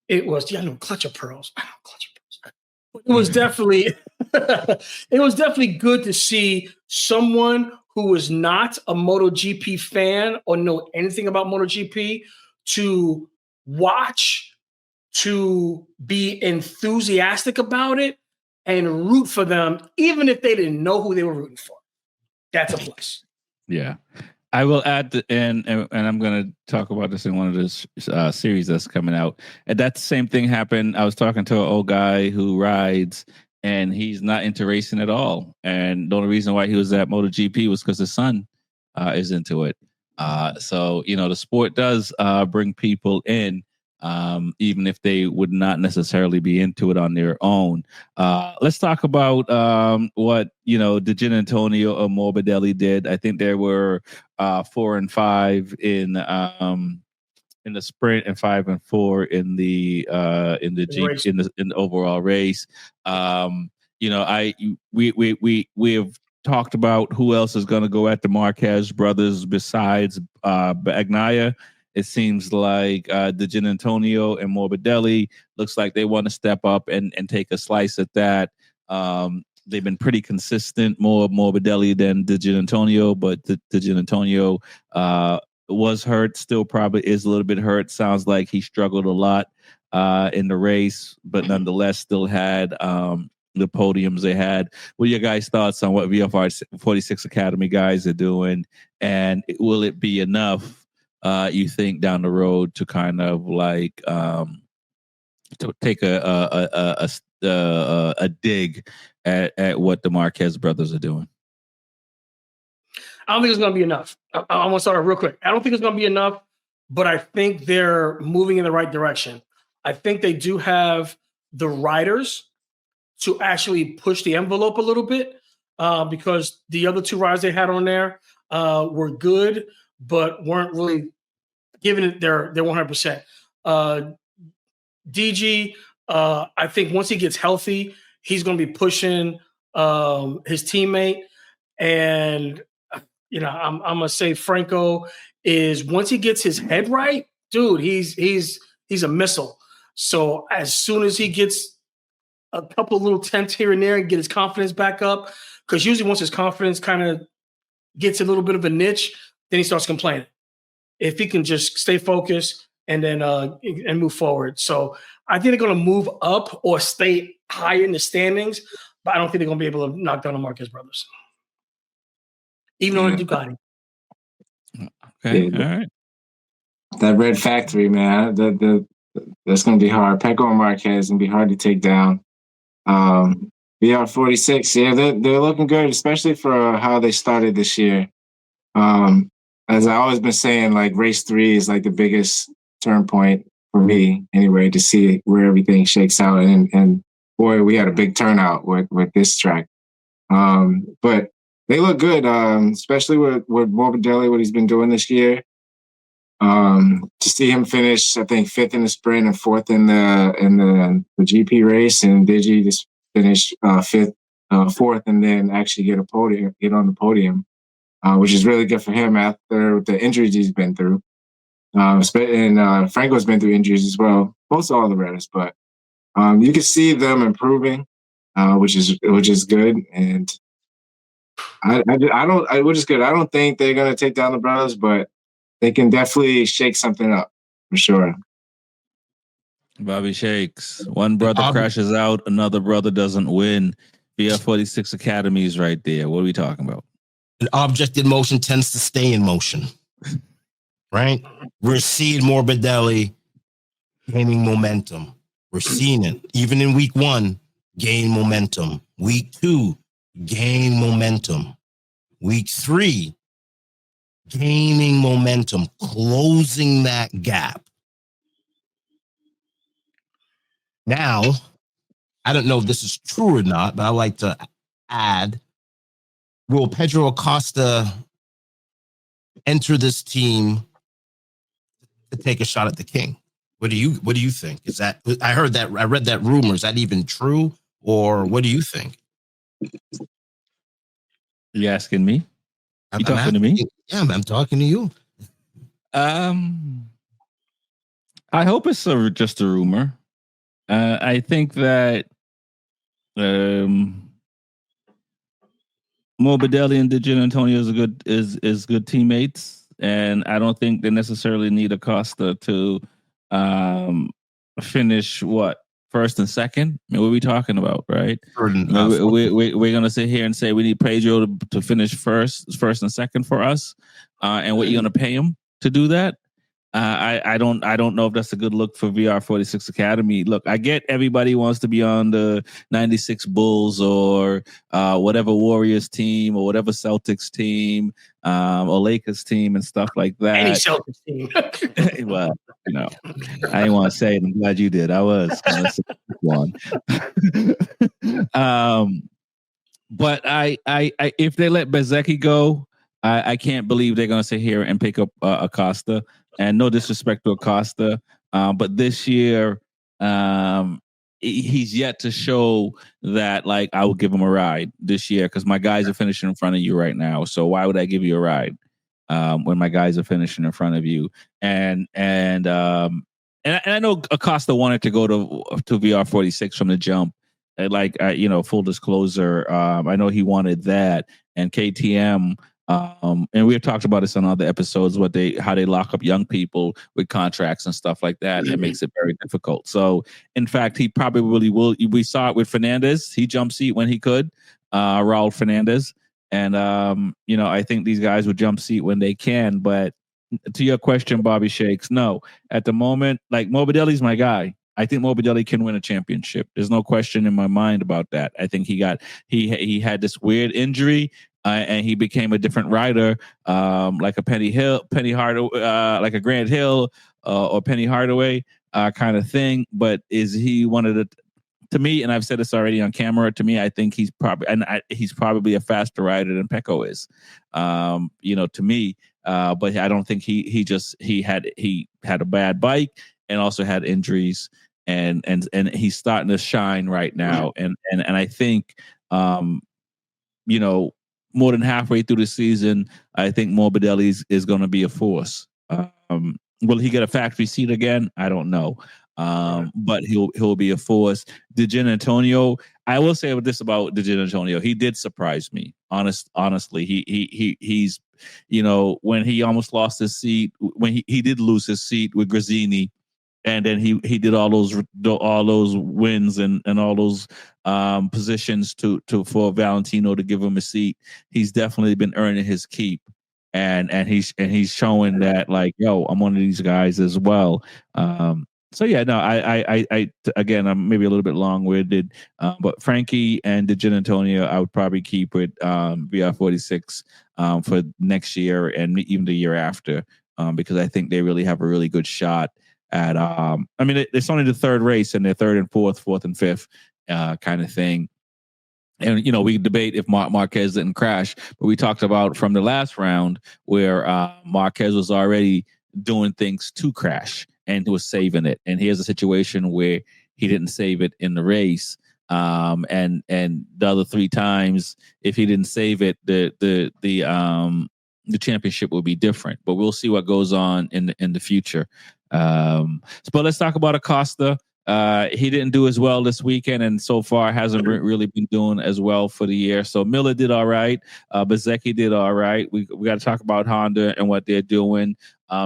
[SPEAKER 3] it was, clutch of pearls. I know clutch of pearls. It was definitely, it was definitely good to see someone who was not a MotoGP fan or know anything about MotoGP to watch, to be enthusiastic about it, and root for them, even if they didn't know who they were rooting for. That's a plus.
[SPEAKER 1] Yeah. I will add, and I'm going to talk about this in one of the series that's coming out. And that same thing happened. I was talking to an old guy who rides, and he's not into racing at all. And the only reason why he was at MotoGP was because his son is into it. So, the sport does bring people in, even if they would not necessarily be into it on their own. Let's talk about what De Gin Antonio or Morbidelli did. I think there were 4 and 5 in the sprint and 5 and 4 in the in the overall race. We have talked about who else is going to go at the Marquez brothers besides Bagnaia. It seems like De Gin Antonio and Morbidelli looks like they want to step up and take a slice at that. They've been pretty consistent, more Morbidelli than De Gin Antonio, but De Gin Antonio was hurt, still probably is a little bit hurt. Sounds like he struggled a lot in the race, but nonetheless still had the podiums they had. What are your guys' thoughts on what VR46 Academy guys are doing? And will it be enough, you think, down the road to kind of like to take a dig at what the Marquez brothers are doing?
[SPEAKER 3] I don't think it's going to be enough. I want to start real quick. I don't think it's going to be enough, but I think they're moving in the right direction. I think they do have the riders to actually push the envelope a little bit, because the other 2 riders they had on there were good, but weren't really giving it their 100%. DG, I think once he gets healthy, he's going to be pushing his teammate. And, I'm going to say Franco is, once he gets his head right, dude, he's a missile. So as soon as he gets a couple of little tenths here and there and get his confidence back up, because usually once his confidence kind of gets a little bit of a niche, then he starts complaining. If he can just stay focused and then and move forward. So I think they're going to move up or stay higher in the standings, but I don't think they're going to be able to knock down the Marquez brothers, even on a Ducati.
[SPEAKER 1] Okay, all right.
[SPEAKER 2] That red factory, man, that's going to be hard. Pecco and Marquez going to be hard to take down. VR46, yeah, they're looking good, especially for how they started this year. As I always been saying, like race 3 is like the biggest turn point for me, anyway, to see where everything shakes out. And boy, we had a big turnout with this track. But they look good, especially with Morbidelli, what he's been doing this year. To see him finish, I think 5th in the sprint and 4th in the GP race, and Digi just finish 5th, 4th, and then actually get on the podium, which is really good for him after the injuries he's been through. And Franco's been through injuries as well, most all the riders, but you can see them improving, which is good. And which is good. I don't think they're gonna take down the brothers, but they can definitely shake something up for sure.
[SPEAKER 1] Bobby Shakes. One brother crashes out, another brother doesn't win. VR46 Academy is right there. What are we talking about?
[SPEAKER 4] An object in motion tends to stay in motion. right? We're seeing Morbidelli gaining momentum. We're seeing it. Even in week 1, gain momentum. Week 2, gain momentum. Week 3, gaining momentum, closing that gap. Now, I don't know if this is true or not, but I like to add, will Pedro Acosta enter this team to take a shot at the king? What do you think? Is that, I read that rumor. Is that even true? Or what do you think?
[SPEAKER 1] You asking me? You talking to me?
[SPEAKER 4] Yeah, I'm talking to you.
[SPEAKER 1] I hope it's just a rumor. I think that Morbidelli and DeGen Antonio is good teammates, and I don't think they necessarily need Acosta to finish first and second. I mean, what are we talking about, right? We're gonna sit here and say we need Pedro to finish first and second for us, and what you're gonna pay him to do that? I don't know if that's a good look for VR46 Academy. Look, I get everybody wants to be on the 96 Bulls or whatever Warriors team or whatever Celtics team or Lakers team and stuff like that.
[SPEAKER 3] Any Celtics team.
[SPEAKER 1] Well, I didn't want to say it. I'm glad you did. I was one. But I if they let Bezzecchi go, I can't believe they're going to sit here and pick up Acosta. And no disrespect to Acosta, but this year he's yet to show that I would give him a ride this year because my guys are finishing in front of you right now. So why would I give you a ride when my guys are finishing in front of you? And I know Acosta wanted to go to VR46 from the jump. Full disclosure, I know he wanted that, and KTM. And we've talked about this on other episodes, how they lock up young people with contracts and stuff like that. It makes it very difficult. So, in fact, he probably will. We saw it with Fernandez. He jump seat when he could, Raul Fernandez, and I think these guys would jump seat when they can. But to your question, Bobby Shakes, no. At the moment, Morbidelli's my guy. I think Morbidelli can win a championship. There's no question in my mind about that. I think he had this weird injury. And he became a different rider, like a Penny Hardaway, like a Grant Hill or Penny Hardaway kind of thing. But is he one of the? To me, and I've said this already on camera. To me, I think he's probably a faster rider than Pecco is. To me, but I don't think he had a bad bike and also had injuries, and he's starting to shine right now. And I think more than halfway through the season, I think Morbidelli is going to be a force. Will he get a factory seat again? I don't know. But he'll be a force. DeGen Antonio, I will say this about DeGen Antonio. He did surprise me. Honestly, he's when he almost lost his seat, when he did lose his seat with Grazzini. And then he did all those wins and all those positions for Valentino to give him a seat. He's definitely been earning his keep, and he's showing that I'm one of these guys as well. So yeah, no, I again, I'm maybe a little bit long-winded, but Frankie and DeGen Antonio, I would probably keep with VR46 for next year and even the year after, because I think they really have a really good shot at it's only the third race and they're third and fourth and fifth kind of thing. And we debate if Marquez didn't crash, but we talked about from the last round where Marquez was already doing things to crash and was saving it. And here's a situation where he didn't save it in the race. And the other 3 times, if he didn't save it, the championship will be different. But we'll see what goes on in the future. But let's talk about Acosta. He didn't do as well this weekend, and so far hasn't really been doing as well for the year. So Miller did all right. Bezzecchi did all right. We got to talk about Honda and what they're doing.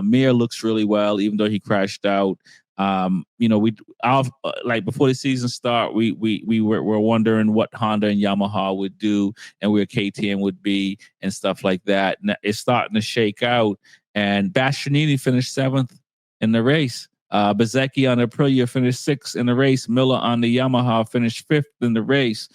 [SPEAKER 1] Mir looks really well, even though he crashed out. Before the season start, we were wondering what Honda and Yamaha would do and where KTM would be and stuff like that. Now, it's starting to shake out. and Bastianini finished 7th in the race. Bezzecchi on the Aprilia finished 6th in the race. Miller on the Yamaha finished 5th in the race.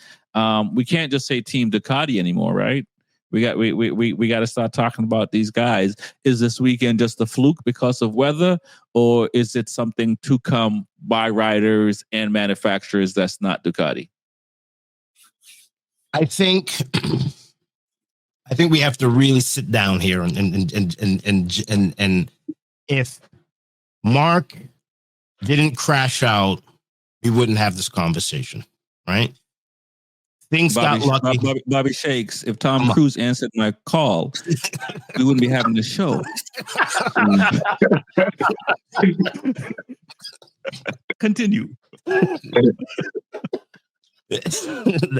[SPEAKER 1] We can't just say Team Ducati anymore, right? We got to start talking about these guys. Is this weekend just a fluke because of weather, or is it something to come by riders and manufacturers that's not Ducati?
[SPEAKER 4] I think we have to really sit down here and if Mark didn't crash out, we wouldn't have this conversation, right? Things got lucky.
[SPEAKER 1] Bobby Shakes, if Tom Cruise answered my call, we wouldn't be having the show. Continue.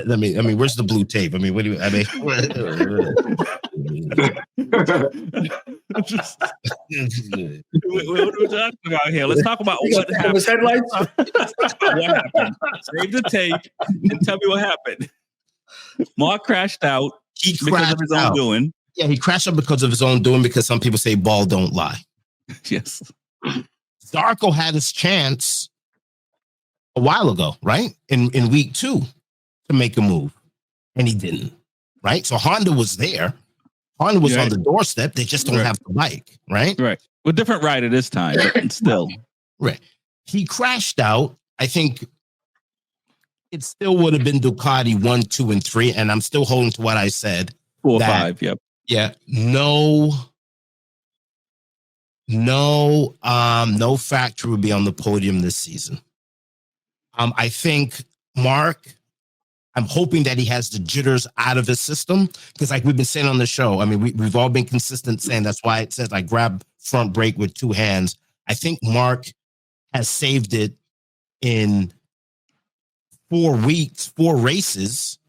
[SPEAKER 4] I mean, where's the blue tape? I mean, what do you? I mean,
[SPEAKER 1] what are we talking about here? Let's talk about what happened.
[SPEAKER 3] Headlights.
[SPEAKER 1] What happened? Save the tape and tell me what happened. Mark crashed out.
[SPEAKER 4] He crashed
[SPEAKER 1] of his own doing.
[SPEAKER 4] Yeah, he crashed out because of his own doing. Because some people say ball don't lie.
[SPEAKER 1] Yes.
[SPEAKER 4] Zarco had his chance a while ago, right? In week 2 to make a move, and he didn't, right? So Honda was there. Honda was on the doorstep. They just don't have the bike, right?
[SPEAKER 1] Right. With different rider this time, but still.
[SPEAKER 4] Right. He crashed out. I think it still would have been Ducati 1, 2, and 3, and I'm still holding to what I said.
[SPEAKER 1] 4, 5, yep.
[SPEAKER 4] Yeah. No factory would be on the podium this season. I think Mark, I'm hoping that he has the jitters out of his system, because like we've been saying on the show, I mean, we've all been consistent saying that's why it says I grab front brake with 2 hands. I think Mark has saved it in 4 races,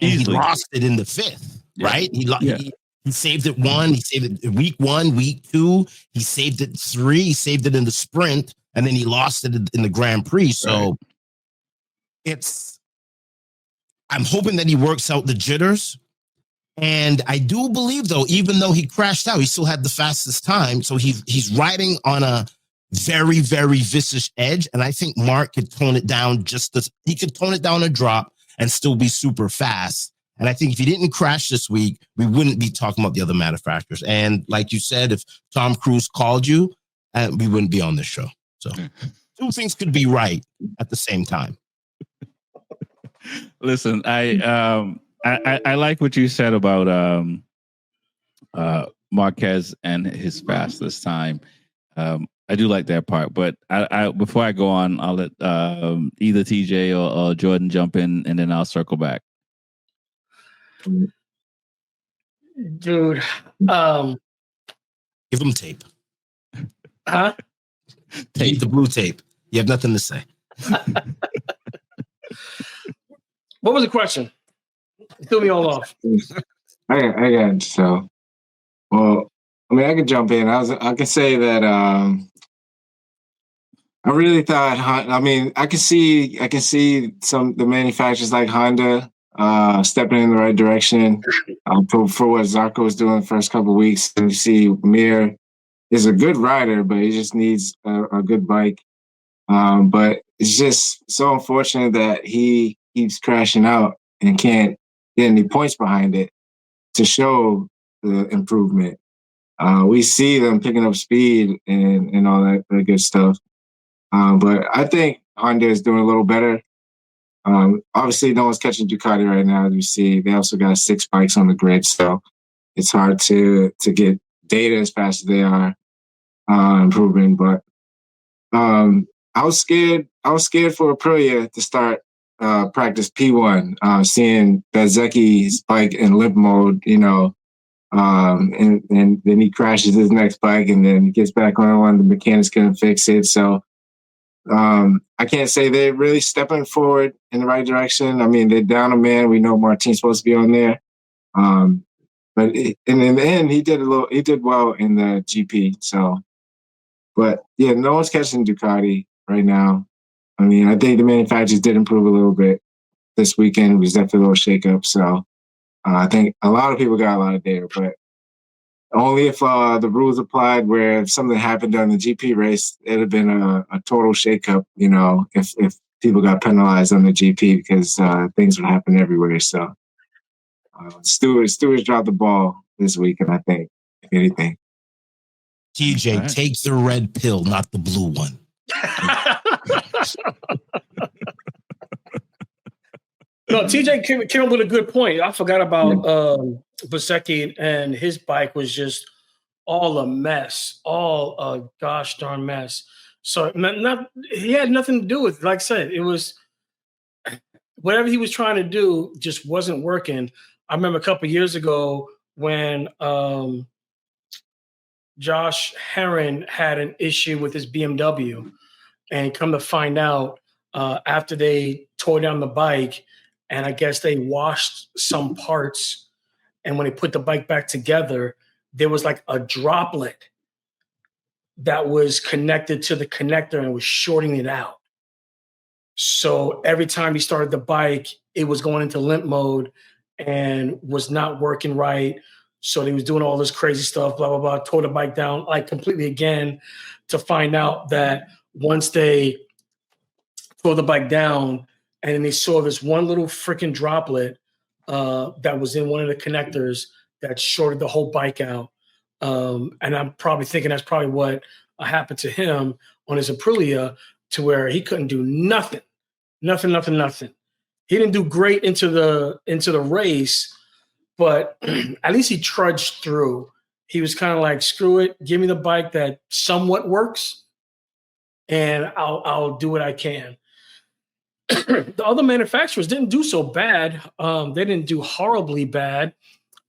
[SPEAKER 4] and he lost it in the 5th, right? He saved it 1, he saved it week 1, week 2, he saved it 3, he saved it in the sprint, and then he lost it in the Grand Prix. So I'm hoping that he works out the jitters. And I do believe, though, even though he crashed out, he still had the fastest time. So he's riding on a very, very vicious edge. And I think Mark could tone it down he could tone it down a drop and still be super fast. And I think if he didn't crash this week, we wouldn't be talking about the other manufacturers. And like you said, if Tom Cruise called you, we wouldn't be on this show. So 2 things could be right at the same time.
[SPEAKER 1] Listen, I like what you said about Marquez and his fast this time. I do like that part, but I before I go on, I'll let either TJ or Jordan jump in, and then I'll circle back.
[SPEAKER 3] Dude,
[SPEAKER 4] give him tape.
[SPEAKER 3] Huh?
[SPEAKER 4] Tape the blue tape. You have nothing to say.
[SPEAKER 3] What was the question? You threw me all off.
[SPEAKER 2] I got it. So, well, I mean, I could jump in. I can say that I really thought. I mean, I can see the manufacturers like Honda stepping in the right direction for what Zarco was doing the first couple of weeks. And you see, Mir is a good rider, but he just needs a good bike. But it's just so unfortunate that he keeps crashing out and can't get any points behind it to show the improvement. We see them picking up speed and all that good stuff. But I think Honda is doing a little better. Obviously, no one's catching Ducati right now, as you see. They also got 6 bikes on the grid, so it's hard to get data as fast as they are improving. But I was scared for Aprilia to start practice P1, seeing Bezzecchi's bike in limp mode, and then he crashes his next bike and then gets back on one. The mechanics couldn't fix it. So I can't say they're really stepping forward in the right direction. I mean, they're down a man. We know Martin's supposed to be on there. But in the end, he did well in the GP. So, but yeah, no one's catching Ducati right now. I mean, I think the manufacturers did improve a little bit this weekend. It was definitely a little shakeup. So I think a lot of people got a lot of data, but Only if the rules applied where if something happened during the GP race, it'd have been a total shakeup, if people got penalized on the GP because things would happen everywhere. So Stewart's dropped the ball this weekend, I think, if anything.
[SPEAKER 4] TJ,
[SPEAKER 1] Right.
[SPEAKER 4] take the red pill, not the blue one.
[SPEAKER 3] No, TJ came up with a good point. I forgot about Bezzecchi, and his bike was just all a mess, all a gosh darn mess. So he had nothing to do with it. Like I said, it was whatever he was trying to do just wasn't working. I remember a couple of years ago when Josh Herron had an issue with his BMW, and come to find out after they tore down the bike, and I guess they washed some parts, and when they put the bike back together, there was like a droplet that was connected to the connector and was shorting it out. So every time he started the bike, it was going into limp mode and was not working right. So he was doing all this crazy stuff, blah, blah, blah, tore the bike down like completely again, to find out that once they tore the bike down and then they saw this one little freaking droplet that was in one of the connectors that shorted the whole bike out. And I'm probably thinking that's probably what happened to him on his Aprilia, to where he couldn't do nothing. He didn't do great into the race, but at least he trudged through. He was kind of like, screw it, give me the bike that somewhat works, and I'll do what I can. The other manufacturers didn't do so bad. They didn't do horribly bad.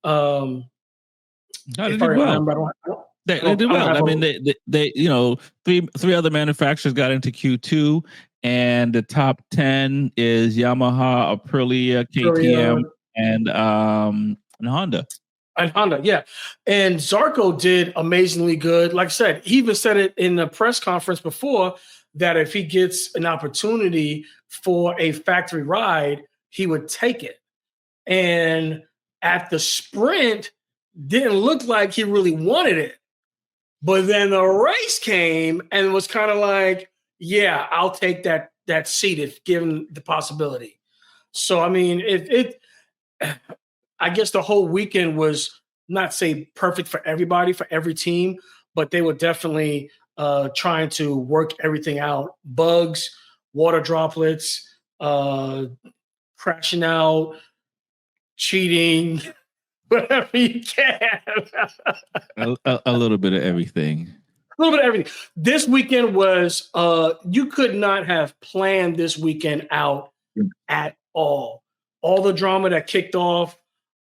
[SPEAKER 1] No, they did well. They did well. I mean, they three other manufacturers got into Q2, and the top 10 is Yamaha, Aprilia, KTM, and Honda.
[SPEAKER 3] And Honda, yeah. And Zarco did amazingly good. Like I said, he even said it in the press conference before that if he gets an opportunity for a factory ride, he would take it. And at the sprint, didn't look like he really wanted it. But then the race came and was kind of like, yeah, I'll take that seat if given the possibility. So, I mean, I guess the whole weekend was not say perfect for everybody, for every team, but they were definitely trying to work everything out. Bugs, water droplets, crashing out, cheating, whatever you can.
[SPEAKER 1] a little bit of everything.
[SPEAKER 3] A little bit of everything. This weekend was, you could not have planned this weekend out at all. All the drama that kicked off,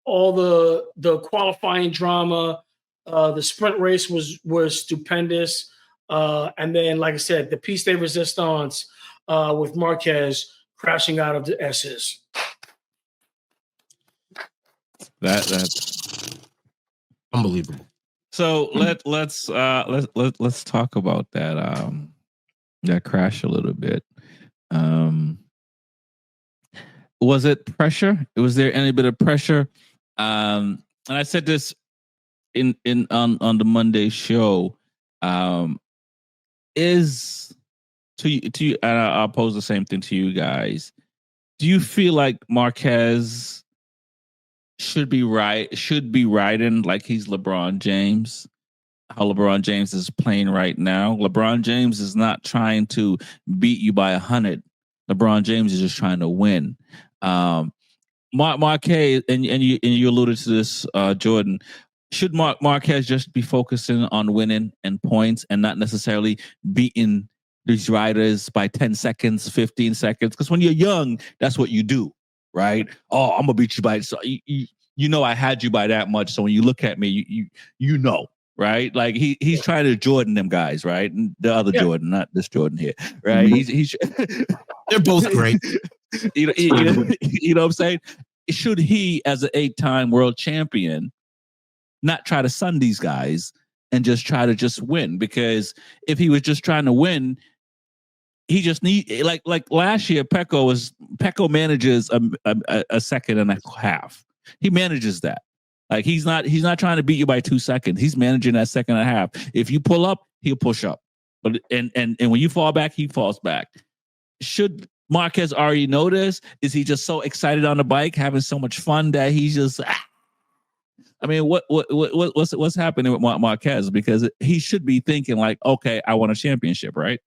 [SPEAKER 3] all the qualifying drama, the sprint race was stupendous. And then, like I said, the Piste de Resistance with Marquez crashing out of the S's.
[SPEAKER 1] That's
[SPEAKER 4] unbelievable.
[SPEAKER 1] So let's talk about that crash a little bit. Was it pressure? Was there any bit of pressure? And I said this on the Monday show. Is to you, and I'll pose the same thing to you guys. Do you feel like Marquez should be riding like he's LeBron James? How LeBron James is playing right now. LeBron James is not trying to beat you by 100. LeBron James is just trying to win. Marquez, and you alluded to this, Jordan. Should Marquez just be focusing on winning and points and not necessarily beating these riders by 10 seconds, 15 seconds? Because when you're young, that's what you do, right? Oh, I'm gonna beat you by so you know I had you by that much. So when you look at me, you know, right? Like he's trying to Jordan them guys, right? And the other Jordan, not this Jordan here, right?
[SPEAKER 4] Mm-hmm.
[SPEAKER 1] He's
[SPEAKER 4] they're both great.
[SPEAKER 1] You know what I'm saying? Should he, as an 8-time world champion, not try to sun these guys and just try to just win? Because if he was just trying to win, he just need like last year. Pecco manages a second and a half. He manages that. Like he's not trying to beat you by 2 seconds. He's managing that second and a half. If you pull up, he'll push up. But and when you fall back, he falls back. Should Marquez already know this? Is he just so excited on the bike, having so much fun that he's just? I mean, what's happening with Marquez? Because he should be thinking like, okay, I want a championship, right?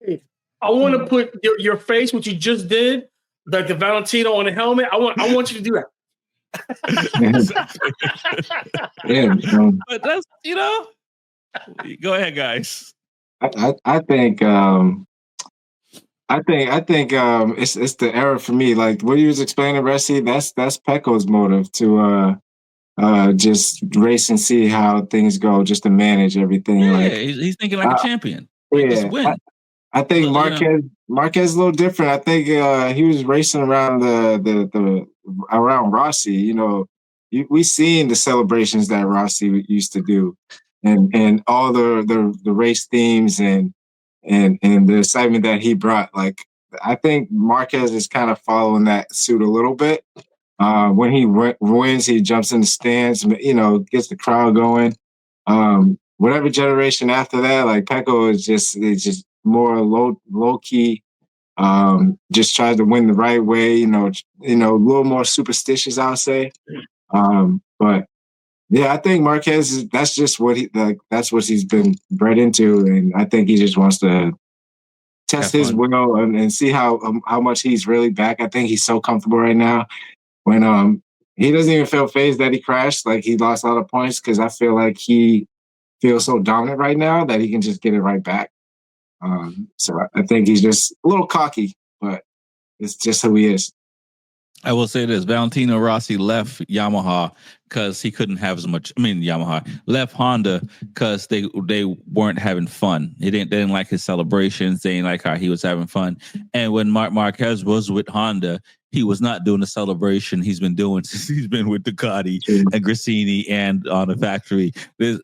[SPEAKER 3] I want to put your face, what you just did, like the Valentino on the helmet. I want you to do that.
[SPEAKER 1] But that's go ahead, guys.
[SPEAKER 2] I think it's the error for me. Like what you was explaining, Ressi, that's Pecco's motive to just race and see how things go, just to manage everything.
[SPEAKER 1] Yeah,
[SPEAKER 2] like
[SPEAKER 1] he's thinking like a champion. Like,
[SPEAKER 2] yeah,
[SPEAKER 1] just win.
[SPEAKER 2] I think Marquez is a little different. I think he was racing around the around Rossi. We seen the celebrations that Rossi used to do, and all the race themes and the excitement that he brought. Like I think Marquez is kind of following that suit a little bit. When he wins, he jumps in the stands. Gets the crowd going. Whatever generation after that, like Pecco is just more low key. Just tries to win the right way. A little more superstitious, I'll say. But yeah, I think Marquez that's just what that's what he's been bred into, and I think he just wants to test his will and see how much he's really back. I think he's so comfortable right now. When he doesn't even feel phased that he crashed, like he lost a lot of points, because I feel like he feels so dominant right now that he can just get it right back. So I think he's just a little cocky, but it's just who he is.
[SPEAKER 1] I will say this: Valentino Rossi left Yamaha because he couldn't have as much. Yamaha left Honda because they weren't having fun. They didn't like his celebrations. They didn't like how he was having fun. And when Marquez was with Honda, he was not doing the celebration he's been doing since he's been with Ducati and Grassini and on the factory.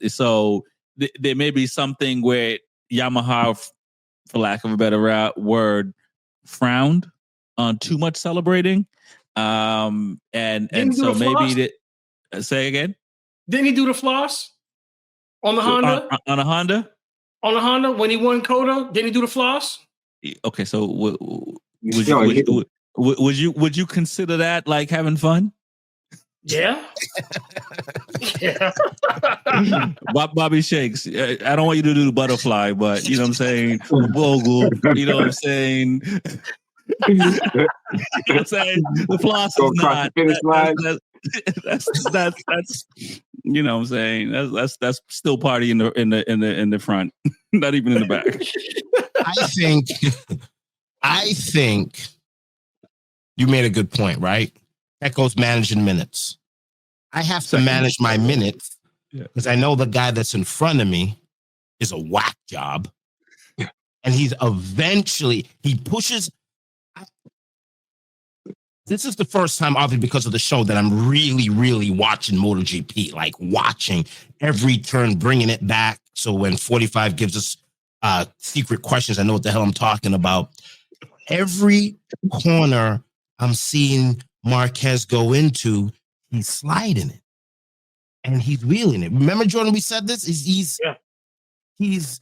[SPEAKER 1] So there may be something where Yamaha, for lack of a better word, frowned on too much celebrating. And so maybe say again.
[SPEAKER 3] Didn't he do the floss on the Honda?
[SPEAKER 1] On a Honda?
[SPEAKER 3] On the Honda when he won Coda, didn't he do the floss?
[SPEAKER 1] Okay, so would you consider that like having fun?
[SPEAKER 3] Yeah. Yeah.
[SPEAKER 1] Bobby Shakes. I don't want you to do the butterfly, but you know what I'm saying? Bogle, you know what I'm saying? You know what I'm saying? The floss is not. That's you know what I'm saying? That's still party in the front, not even in the back.
[SPEAKER 4] I think you made a good point, right? Pecco's managing minutes. I have to manage my minutes because I know the guy that's in front of me is a whack job. And he pushes. This is the first time, obviously, because of the show, that I'm really, really watching MotoGP, like watching every turn, bringing it back. So when 45 gives us secret questions, I know what the hell I'm talking about. Every corner I'm seeing Marquez go into, he's sliding it and he's wheeling it. Remember, Jordan, we said this? It's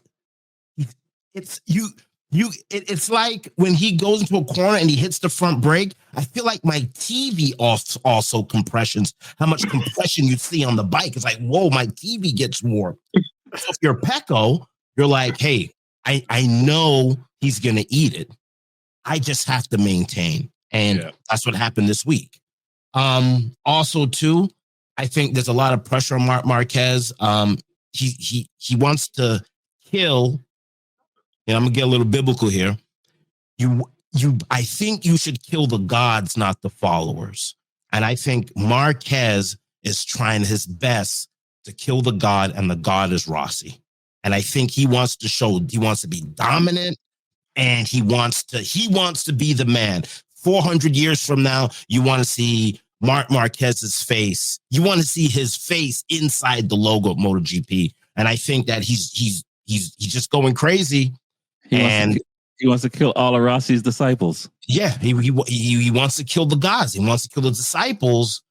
[SPEAKER 4] like when he goes into a corner and he hits the front brake, I feel like my TV also compressions, how much compression you see on the bike. It's like, whoa, my TV gets warped. So if you're Pecco, you're like, hey, I know he's going to eat it. I just have to maintain. And that's what happened this week. Also, too, I think there's a lot of pressure on Marquez. He wants to kill. And I'm gonna get a little biblical here. I think you should kill the gods, not the followers. And I think Marquez is trying his best to kill the god, and the god is Rossi. And I think he wants to be dominant, and he wants to be the man. 400 years from now, you want to see Marquez's face. You want to see his face inside the logo of MotoGP. And I think that he's just going crazy.
[SPEAKER 1] He wants to kill all of Rossi's disciples.
[SPEAKER 4] Yeah, he wants to kill the gods. He wants to kill the disciples.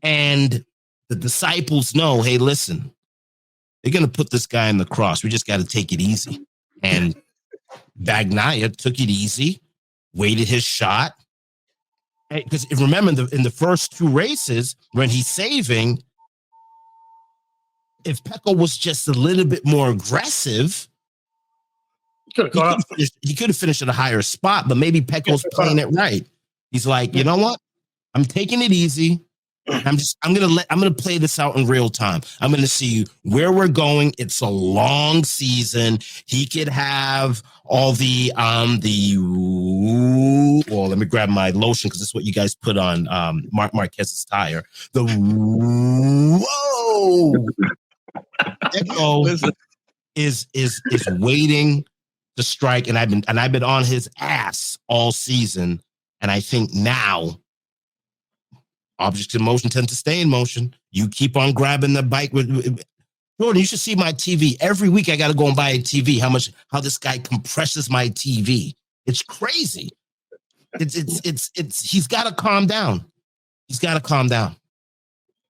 [SPEAKER 4] And the disciples know, hey, listen, they're going to put this guy in the cross. We just got to take it easy. And Bagnaia took it easy, waited his shot. Because remember, in the first 2 races, when he's saving, if Pecco was just a little bit more aggressive, he could have finished at a higher spot, but maybe Pecco's playing it right. He's like, you know what? I'm taking it easy. I'm gonna play this out in real time. I'm gonna see where we're going. It's a long season. He could have all the well, let me grab my lotion because it's what you guys put on Mark Marquez's tire. The whoa Echo is waiting to strike, and I've been on his ass all season, and I think now objects in motion tend to stay in motion. You keep on grabbing the bike with Jordan. You should see my TV every week. I got to go and buy a TV. How this guy compresses my TV? It's crazy. It's. He's got to calm down. He's got to calm down.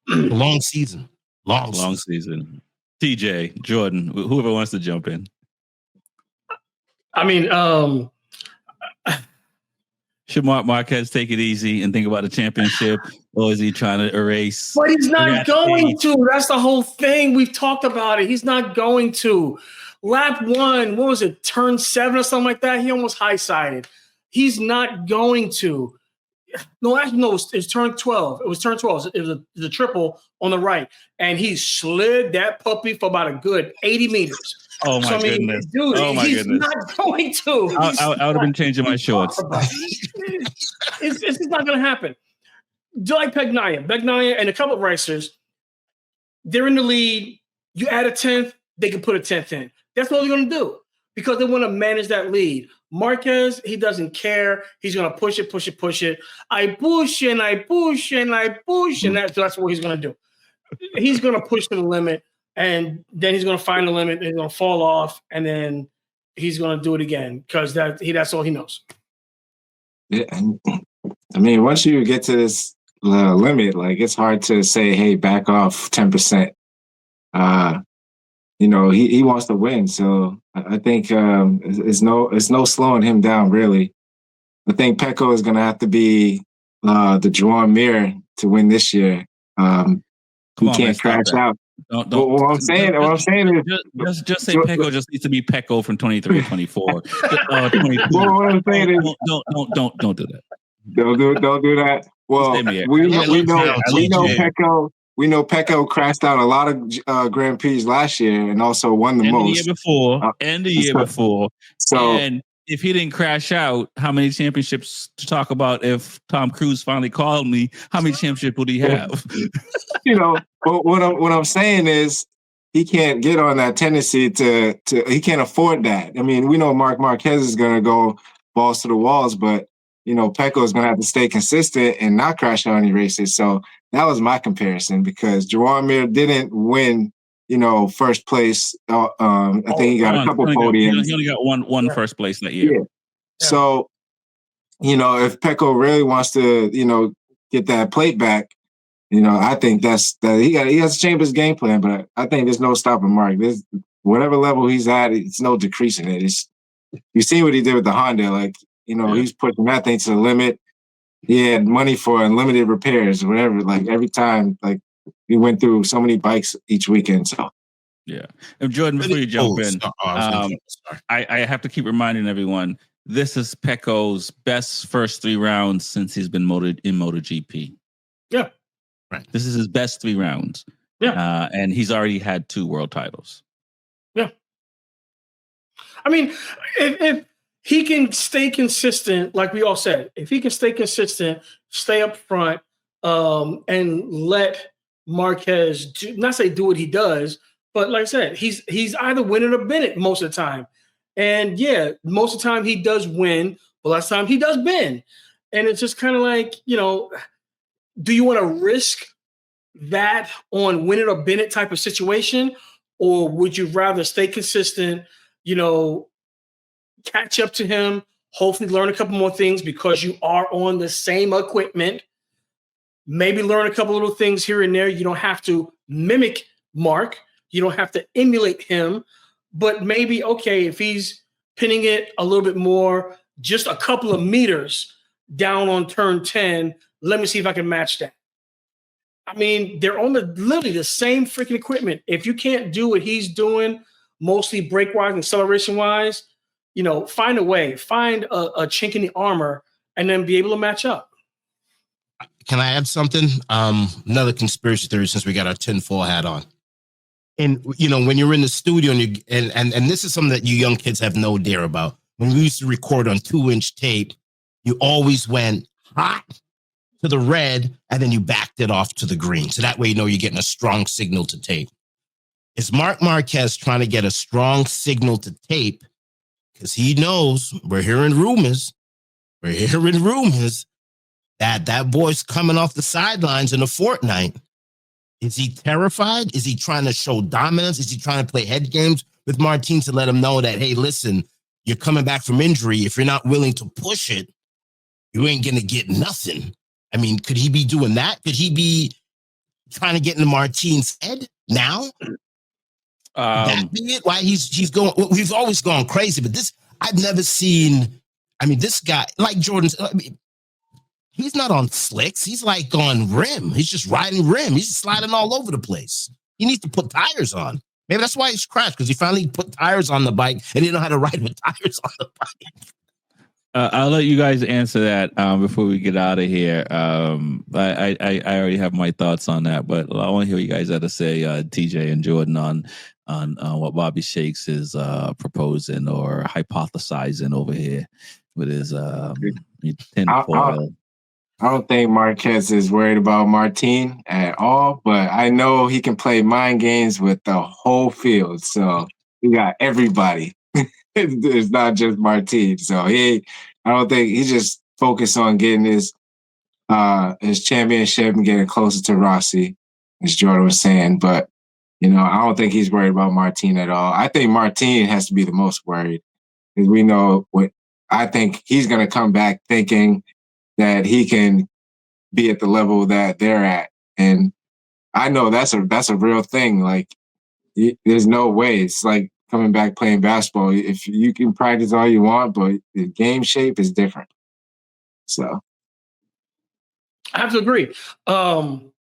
[SPEAKER 4] Long season. Long
[SPEAKER 1] season. TJ, Jordan, whoever wants to jump in.
[SPEAKER 3] I mean,
[SPEAKER 1] should Mark Marquez take it easy and think about the championship, or is he trying to erase?
[SPEAKER 3] But he's not going to. That's the whole thing. We've talked about it. He's not going to. Lap 1, what was it, turn 7 or something like that? He almost high-sided. He's not going to. No, actually, no, it's turn 12. It was turn 12. It was a triple on the right. And he slid that puppy for about a good 80 meters.
[SPEAKER 1] Oh, my goodness.
[SPEAKER 3] Dude, he's not going to.
[SPEAKER 1] I would have been changing my shorts.
[SPEAKER 3] It's just not going to happen. Do like Bagnaia and a couple of racers, they're in the lead. You add a 10th, they can put a 10th in. That's what they're going to do because they want to manage that lead. Marquez, he doesn't care. He's going to push it. I push and I push and I push, and that's what he's going to do. He's going to push to the limit. And then he's going to find the limit. He's going to fall off, and then he's going to do it again because that's all he knows.
[SPEAKER 2] Yeah, I mean, once you get to this limit, like it's hard to say, "Hey, back off 10%." He wants to win, so I think it's no slowing him down. Really, I think Pecco is going to have to be the Juan Mir to win this year. He can't crash out.
[SPEAKER 1] Don't.
[SPEAKER 2] What I'm saying is
[SPEAKER 1] just say Pecco just needs to be Pecco from 23 to 24. 22.
[SPEAKER 2] What I'm saying is
[SPEAKER 1] don't do that.
[SPEAKER 2] Don't do that. Well, we know Pecco. We know Pecco crashed out a lot of Grand Prix last year and also won the most.
[SPEAKER 1] The year before.
[SPEAKER 2] So,
[SPEAKER 1] and if he didn't crash out, how many championships to talk about? If Tom Cruise finally called me, how many championships would he have?
[SPEAKER 2] But what I'm saying is he can't get on that tendency to he can't afford that. I mean, we know Mark Marquez is going to go balls to the walls, but Pecco is going to have to stay consistent and not crash out any races. So that was my comparison because Juan Mir didn't win, first place. I think he got a couple podiums.
[SPEAKER 1] He only got one first place that year.
[SPEAKER 2] Yeah. So, if Pecco really wants to, get that plate back, I think that he has to change his game plan. But I think there's no stopping Mark. There's whatever level he's at, it's no decreasing it. You see what he did with the Honda, like. He's pushing that thing to the limit. He had money for unlimited repairs or whatever. Like every time, like we went through so many bikes each weekend. So,
[SPEAKER 1] yeah. And Jordan, before you jump in, I have to keep reminding everyone this is Pecco's best first 3 rounds since he's been in MotoGP.
[SPEAKER 3] Yeah,
[SPEAKER 1] right. This is his best 3 rounds.
[SPEAKER 3] Yeah,
[SPEAKER 1] and he's already had 2 world titles.
[SPEAKER 3] Yeah. I mean, if he can stay consistent, like we all said. If he can stay consistent, stay up front, and let Marquez not do what he does, but like I said, he's either winning or Bennett most of the time. And yeah, most of the time he does win, but last time he does bend. And it's just kind of like, do you want to risk that on win it or Bennett type of situation? Or would you rather stay consistent, catch up to him, hopefully learn a couple more things because you are on the same equipment maybe learn a couple little things here and there. You don't have to mimic Mark. You don't have to emulate him, but maybe, okay, if he's pinning it a little bit more, just a couple of meters down on turn 10, let me see if I can match that. I mean, they're on literally the same freaking equipment. If you can't do what he's doing, mostly break-wise and acceleration-wise, find a way. Find a chink in the armor and then be able to match up.
[SPEAKER 4] Can I add something? Another conspiracy theory since we got our tinfoil hat on. And, when you're in the studio and this is something that you young kids have no idea about. When we used to record on 2-inch tape, you always went hot to the red, and then you backed it off to the green. So that way, you're getting a strong signal to tape. Is Mark Marquez trying to get a strong signal to tape? Because he knows we're hearing rumors that boy's coming off the sidelines in a fortnight. Is he terrified? Is he trying to show dominance? Is he trying to play head games with Martin to let him know that, hey, listen, you're coming back from injury. If you're not willing to push it, you ain't going to get nothing. I mean, could he be doing that? Could he be trying to get into Martin's head now? That be it? Why he's going? We've always gone crazy, but this I've never seen. I mean, this guy, like Jordan's. I mean, he's not on slicks. He's like on rim. He's just riding rim. He's sliding all over the place. He needs to put tires on. Maybe that's why he's crashed, because he finally put tires on the bike and he didn't know how to ride with tires on the bike.
[SPEAKER 1] I'll let you guys answer that before we get out of here. I already have my thoughts on that, but I want to hear what you guys have to say, TJ and Jordan, on what Bobby Shakes is proposing or hypothesizing over here with his tinfoil.
[SPEAKER 2] I don't think Marquez is worried about Martin at all, but I know he can play mind games with the whole field. So he got everybody. It's not just Martin. So I don't think he's just focused on getting his championship and getting closer to Rossi, as Jordan was saying. But, I don't think he's worried about Martin at all. I think Martin has to be the most worried, because we know I think he's going to come back thinking that he can be at the level that they're at. And I know that's a real thing. Like, there's no way. It's like coming back playing basketball. If you can practice all you want, but the game shape is different. So
[SPEAKER 3] I have to agree. I'm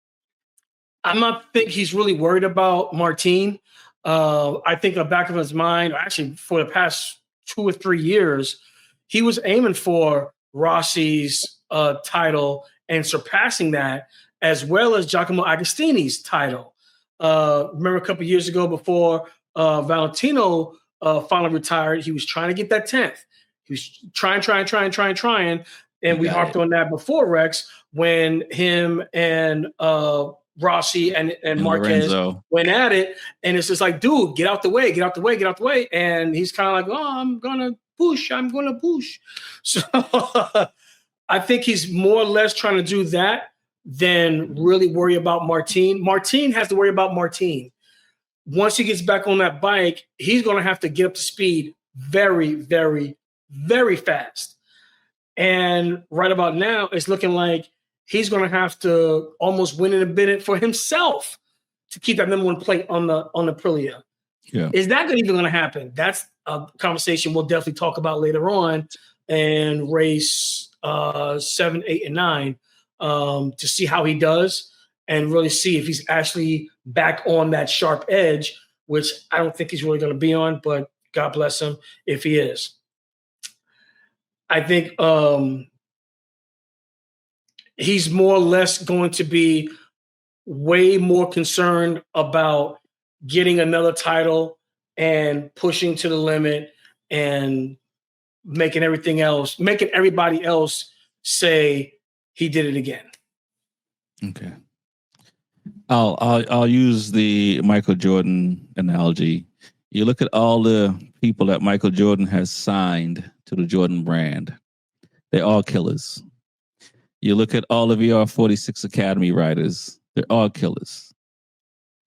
[SPEAKER 3] not think he's really worried about Martin. I think in the back of his mind, actually for the past 2 or 3 years, he was aiming for Rossi's title and surpassing that, as well as Giacomo Agostini's title. Remember a couple of years ago, before Valentino finally retired, he was trying to get that 10th. He was trying. And we harped on that before, Rex, when him and Rossi and Marquez
[SPEAKER 1] Lorenzo
[SPEAKER 3] went at it. And it's just like, dude, get out the way. And he's kind of like, oh, I'm going to push. So I think he's more or less trying to do that than really worry about Martin. Martin has to worry about Martin. Once he gets back on that bike, he's going to have to get up to speed very, very, very fast. And right about now, it's looking like he's going to have to almost win in a bid for himself to keep that number one plate on the Aprilia.
[SPEAKER 1] Yeah.
[SPEAKER 3] Is that even going to happen? That's a conversation we'll definitely talk about later on and race 7, 8, and 9 to see how he does and really see if he's actually back on that sharp edge, which I don't think he's really going to be on, but God bless him if he is. I think he's more or less going to be way more concerned about getting another title and pushing to the limit and making everybody else say he did it again.
[SPEAKER 1] Okay. I'll use the Michael Jordan analogy. You look at all the people that Michael Jordan has signed to the Jordan brand. They're all killers. You look at all of your 46 Academy riders. They're all killers.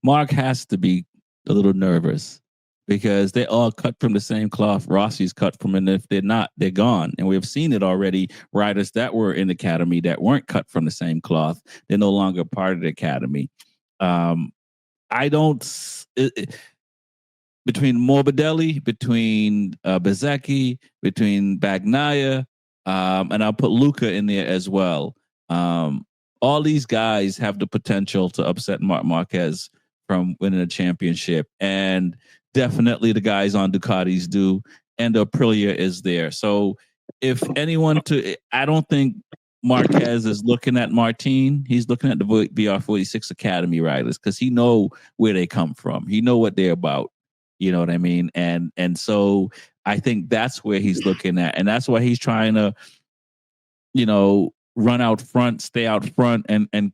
[SPEAKER 1] Mark has to be a little nervous because they're all cut from the same cloth. Rossi's cut from, and if they're not, they're gone. And we've seen it already. Riders that were in the academy that weren't cut from the same cloth, they're no longer part of the academy. I don't. Between Morbidelli, between Bezecchi, between Bagnaia, and I'll put Luca in there as well. All these guys have the potential to upset Marc Marquez from winning a championship, and definitely the guys on Ducatis do, and the Aprilia is there. So if anyone I don't think Marquez is looking at Martin. He's looking at the VR46 Academy riders because he know where they come from. He know what they're about. You know what I mean? And so I think that's where he's looking at. And that's why he's trying to, run out front, stay out front and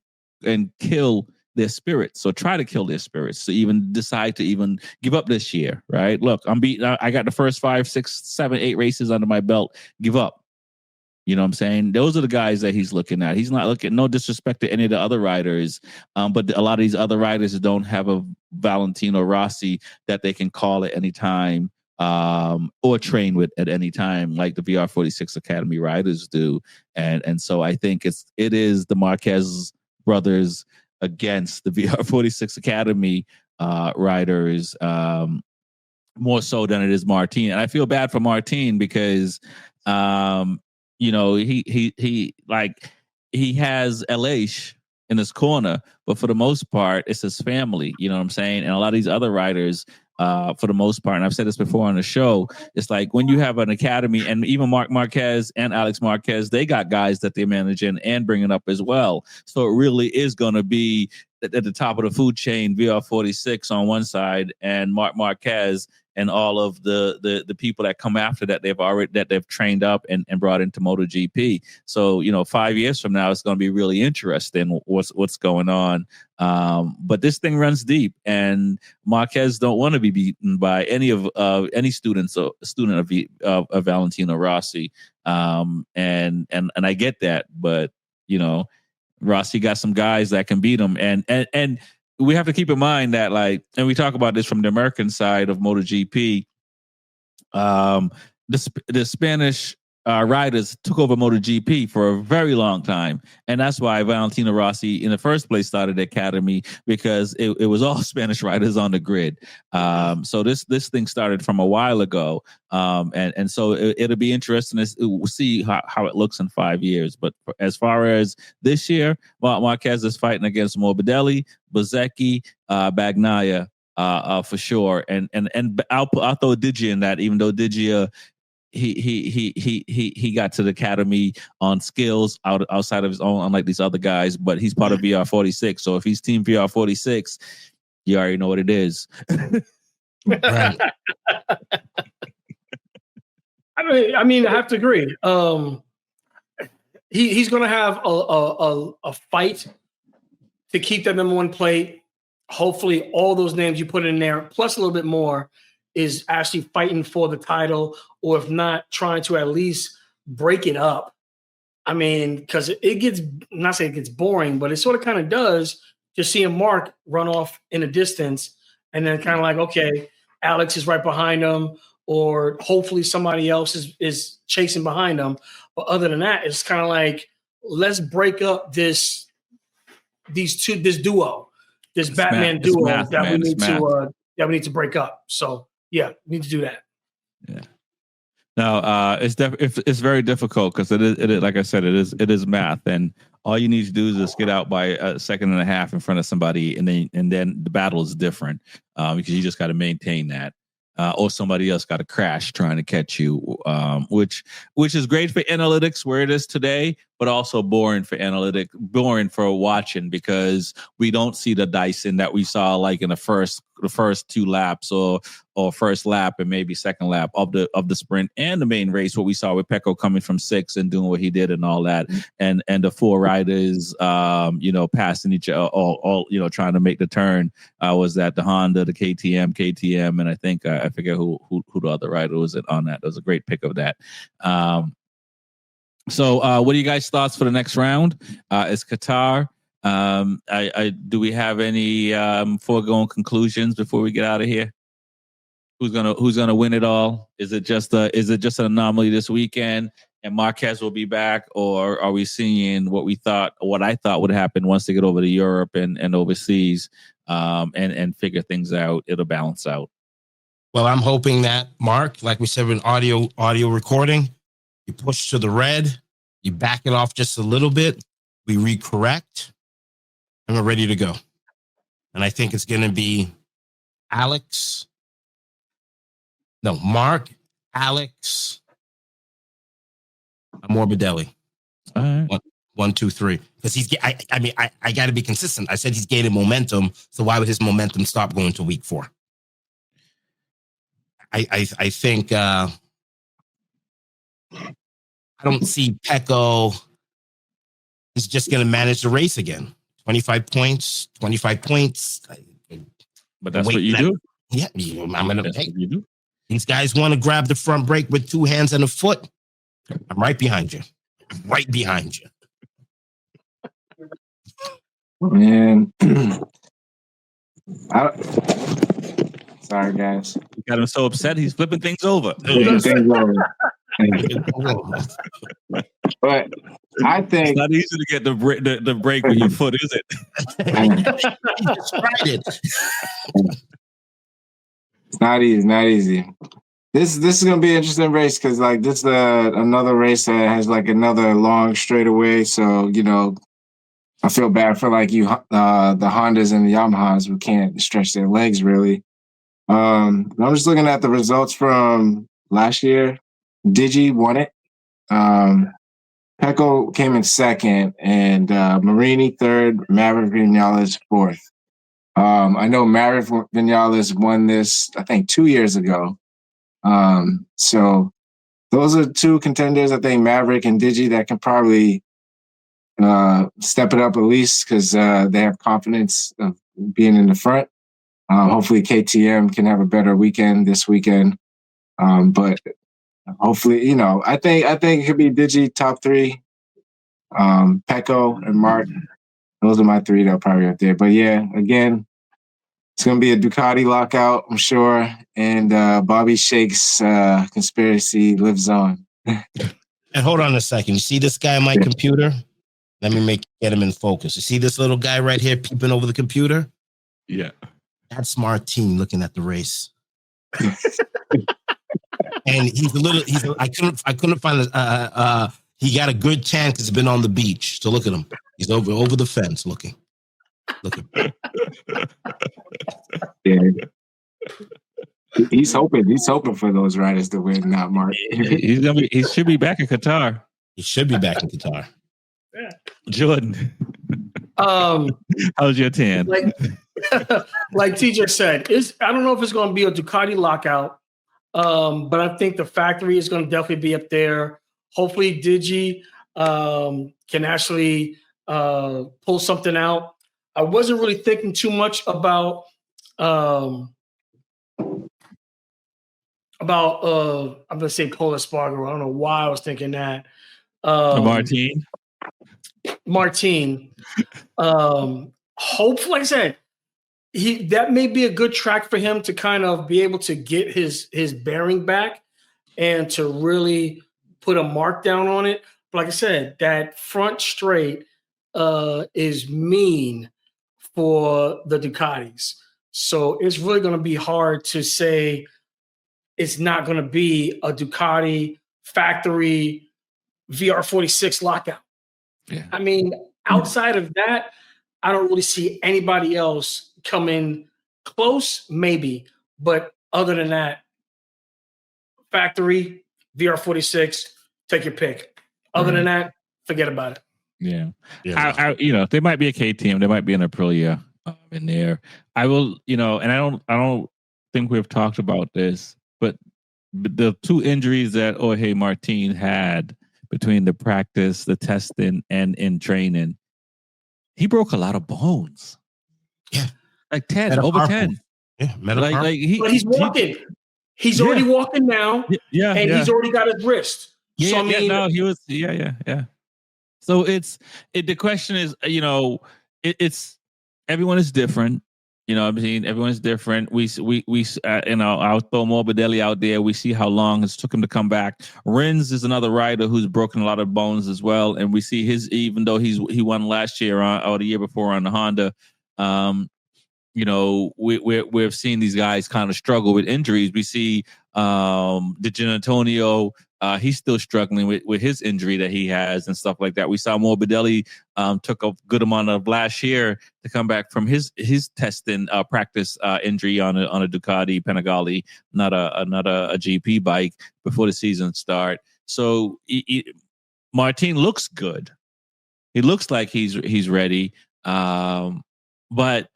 [SPEAKER 1] kill their spirits. So try to kill their spirits to even decide to even give up this year, right? Look, I'm beating, I got the first 5, 6, 7, 8 races under my belt. Give up. You know what I'm saying? Those are the guys that he's looking at. He's not looking, no disrespect to any of the other riders, but a lot of these other riders don't have a Valentino Rossi that they can call at any time or train with at any time, like the VR46 Academy riders do. And so I think it is the Marquez brothers against the VR46 Academy riders more so than it is Martin. And I feel bad for Martin because he has Elish in his corner, but for the most part, it's his family. You know what I'm saying? And a lot of these other riders, for the most part, and I've said this before on the show, it's like when you have an academy, and even Marc Marquez and Alex Marquez, they got guys that they're managing and bringing up as well. So it really is going to be at the top of the food chain, VR46 on one side, and Marc Marquez and all of the people that come after that they've trained up and brought into MotoGP. So 5 years from now, it's going to be really interesting what's going on. But this thing runs deep, and Marquez don't want to be beaten by any student of Valentino Rossi. And I get that, but Rossi got some guys that can beat him, and we have to keep in mind that, and we talk about this from the American side of MotoGP, the Spanish riders took over MotoGP for a very long time. And that's why Valentino Rossi in the first place started the academy, because it was all Spanish riders on the grid. So this thing started from a while ago. And so it'll be interesting to see how it looks in 5 years. But as far as this year, Marquez is fighting against Morbidelli, Bezecchi, Bagnaia, for sure. And I'll throw Digi in that, even though Digi, he got to the academy on skills outside of his own, unlike these other guys, but he's part of VR46. So if he's team VR46, you already know what it is.
[SPEAKER 4] Right.
[SPEAKER 3] I mean, I have to agree. He's going to have a fight to keep that number one plate. Hopefully, all those names you put in there, plus a little bit more, is actually fighting for the title, or if not, trying to at least break it up. I mean, because it gets, not saying it gets boring, but it sort of kind of does, just seeing Mark run off in a distance and then kind of like, okay, Alex is right behind him, or hopefully somebody else is chasing behind him. But other than that, it's kind of like, let's break up this duo, this Batman duo that we need to break up. So yeah, we need to do that.
[SPEAKER 1] Yeah. Now, it's very difficult because it is, like I said, it is math, and all you need to do is just get out by a second and a half in front of somebody, and then the battle is different because you just got to maintain that. Or somebody else got to crash trying to catch you, which is great for analytics where it is today, but also boring for watching, because we don't see the Dyson that we saw like in the first 2 laps or first lap and maybe second lap of the sprint and the main race. What we saw with Pecco coming from 6 and doing what he did and all that, and the 4 riders, passing each other, all trying to make the turn. Was that the Honda, the KTM, and I think I forget who the other rider was on that. That was a great pick of that. So what are you guys' thoughts for the next round? It's Qatar. Do we have any foregone conclusions before we get out of here? who's gonna win it all? Is it just an anomaly this weekend and Marquez will be back, or are we seeing what I thought would happen once they get over to Europe and overseas, and figure things out? It'll balance out.
[SPEAKER 4] Well, I'm hoping that, Mark, like we said in audio recording, you push to the red, you back it off just a little bit, we recorrect, and we're ready to go. And I think it's going to be Mark, Alex, Morbidelli.
[SPEAKER 1] All right.
[SPEAKER 4] 1, 2, 3. Because I got to be consistent. I said he's gaining momentum. So why would his momentum stop going to week 4? I think I don't see Pecco is just going to manage the race again. 25 points.
[SPEAKER 1] But that's what you do.
[SPEAKER 4] Yeah, I'm going to take. These guys want to grab the front brake with 2 hands and a foot. I'm right behind you.
[SPEAKER 2] Man. Sorry, guys.
[SPEAKER 1] You got him so upset, he's flipping things over.
[SPEAKER 2] But I think
[SPEAKER 1] it's not easy to get the brake with your foot, is it?
[SPEAKER 2] It's not easy. This is gonna be an interesting race because like this is another race that has like another long straightaway. So I feel bad for like the Hondas and the Yamahas who can't stretch their legs really. I'm just looking at the results from last year. Digi won it. Pecco came in second, and Marini third. Maverick Vinales fourth. I know Maverick Vinales won this, I think, 2 years ago. So those are 2 contenders. I think Maverick and Digi that can probably step it up at least because they have confidence of being in the front. Hopefully KTM can have a better weekend this weekend. But hopefully, I think it could be Digi top 3, Pecco and Mark. Those are my 3 that are probably up there. But yeah, again, it's going to be a Ducati lockout, I'm sure. And Bobby Shake's conspiracy lives on.
[SPEAKER 4] And hold on a second. You see this guy on my computer? Let me get him in focus. You see this little guy right here peeping over the computer?
[SPEAKER 1] Yeah.
[SPEAKER 4] That's Martin looking at the race. And I couldn't find he got a good tan because he's been on the beach. So look at him. He's over the fence looking.
[SPEAKER 2] Yeah. He's hoping for those riders to win now, Mark.
[SPEAKER 1] He should be back in Qatar.
[SPEAKER 3] Yeah.
[SPEAKER 1] Jordan. How's your tan?
[SPEAKER 3] Like TJ said, I don't know if it's going to be a Ducati lockout, but I think the factory is going to definitely be up there. Hopefully, Digi can actually pull something out. I wasn't really thinking too much about I'm going to say Polar Spargo. I don't know why I was thinking that. Martin. Hopefully, like I said, that may be a good track for him to kind of be able to get his bearing back and to really put a mark down on it. But like I said, that front straight is mean for the Ducatis. So it's really going to be hard to say it's not going to be a Ducati factory VR46 lockout.
[SPEAKER 1] Yeah.
[SPEAKER 3] I mean, outside of that, I don't really see anybody else coming close, maybe. But other than that, factory, VR46, take your pick. Other than that, forget about it.
[SPEAKER 1] Yeah. There might be a KTM, there might be an Aprilia in there. I will, and I don't think we've talked about this, but the 2 injuries that Jorge Martin had between the practice, the testing, and in training, he broke a lot of bones.
[SPEAKER 4] Yeah.
[SPEAKER 1] Like 10, over 10.
[SPEAKER 4] Yeah.
[SPEAKER 3] But he's walking. He's already walking now.
[SPEAKER 1] Yeah.
[SPEAKER 3] And he's already got his wrist.
[SPEAKER 1] Yeah.
[SPEAKER 3] So, I mean,
[SPEAKER 1] he was. Yeah. So the question is, it's everyone is different. You know what I mean? Everyone's different. I'll throw Morbidelli out there. We see how long it took him to come back. Rins is another rider who's broken a lot of bones as well. And we see even though he won last year or the year before on the Honda, we've seen these guys kind of struggle with injuries. We see Antonio, he's still struggling with his injury that he has and stuff like that. We saw Morbidelli took a good amount of last year to come back from his testing practice injury on a Ducati Panigale, not a GP bike before the season start. So Martin looks good. He looks like he's ready, but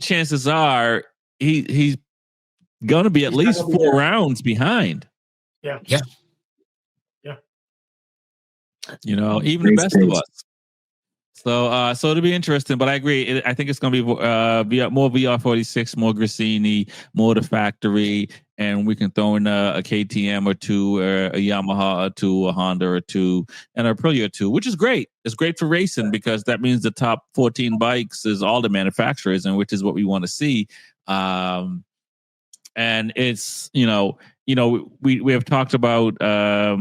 [SPEAKER 1] chances are he's going to be at least 4 rounds behind.
[SPEAKER 3] Yeah.
[SPEAKER 1] Even the best of us. So it'll be interesting, but I agree. I think it's going to be more VR46, more Grassini, more the factory, and we can throw in a KTM or 2, or a Yamaha or 2, a Honda or 2, and a Aprilia or 2, which is great. It's great for racing because that means the top 14 bikes is all the manufacturers, and which is what we want to see. And it's we have talked about how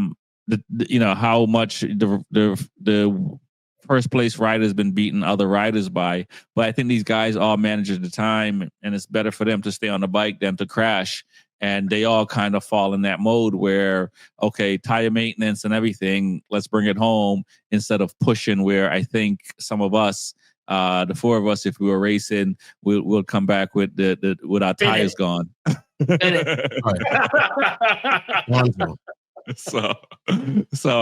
[SPEAKER 1] much the first place rider has been beating other riders by, but I think these guys all manage the time, and it's better for them to stay on the bike than to crash. And they all kind of fall in that mode where, okay, tire maintenance and everything, let's bring it home instead of pushing, where I think some of us, the 4 of us, if we were racing, we'll come back with with our tires gone.
[SPEAKER 4] Wonderful.
[SPEAKER 1] So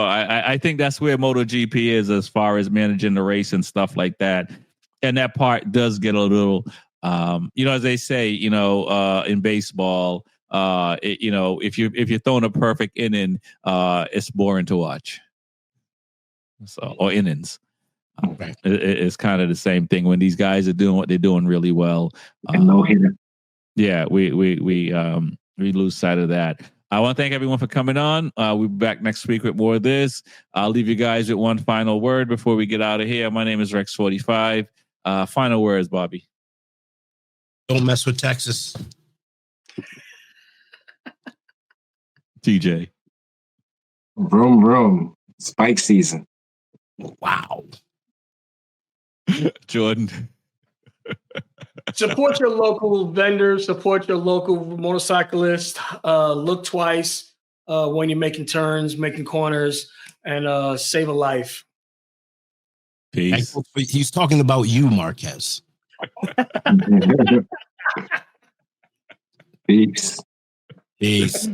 [SPEAKER 1] I think that's where MotoGP is as far as managing the race and stuff like that. And that part does get a little, as they say, in baseball, if you're throwing a perfect inning, it's boring to watch. So, or innings.
[SPEAKER 4] Right.
[SPEAKER 1] It's kind of the same thing when these guys are doing what they're doing really well.
[SPEAKER 2] No hitter.
[SPEAKER 1] Yeah, we lose sight of that. I want to thank everyone for coming on. We'll be back next week with more of this. I'll leave you guys with one final word before we get out of here. My name is Rex45. Final words, Bobby.
[SPEAKER 4] Don't mess with Texas.
[SPEAKER 1] TJ.
[SPEAKER 2] Vroom, vroom. Spike season.
[SPEAKER 4] Wow.
[SPEAKER 1] Jordan.
[SPEAKER 3] Support your local vendors, support your local motorcyclist. Look twice when you're making turns, making corners, and save a life.
[SPEAKER 1] Peace.
[SPEAKER 4] He's talking about you, Marquez.
[SPEAKER 2] Peace.
[SPEAKER 4] Peace.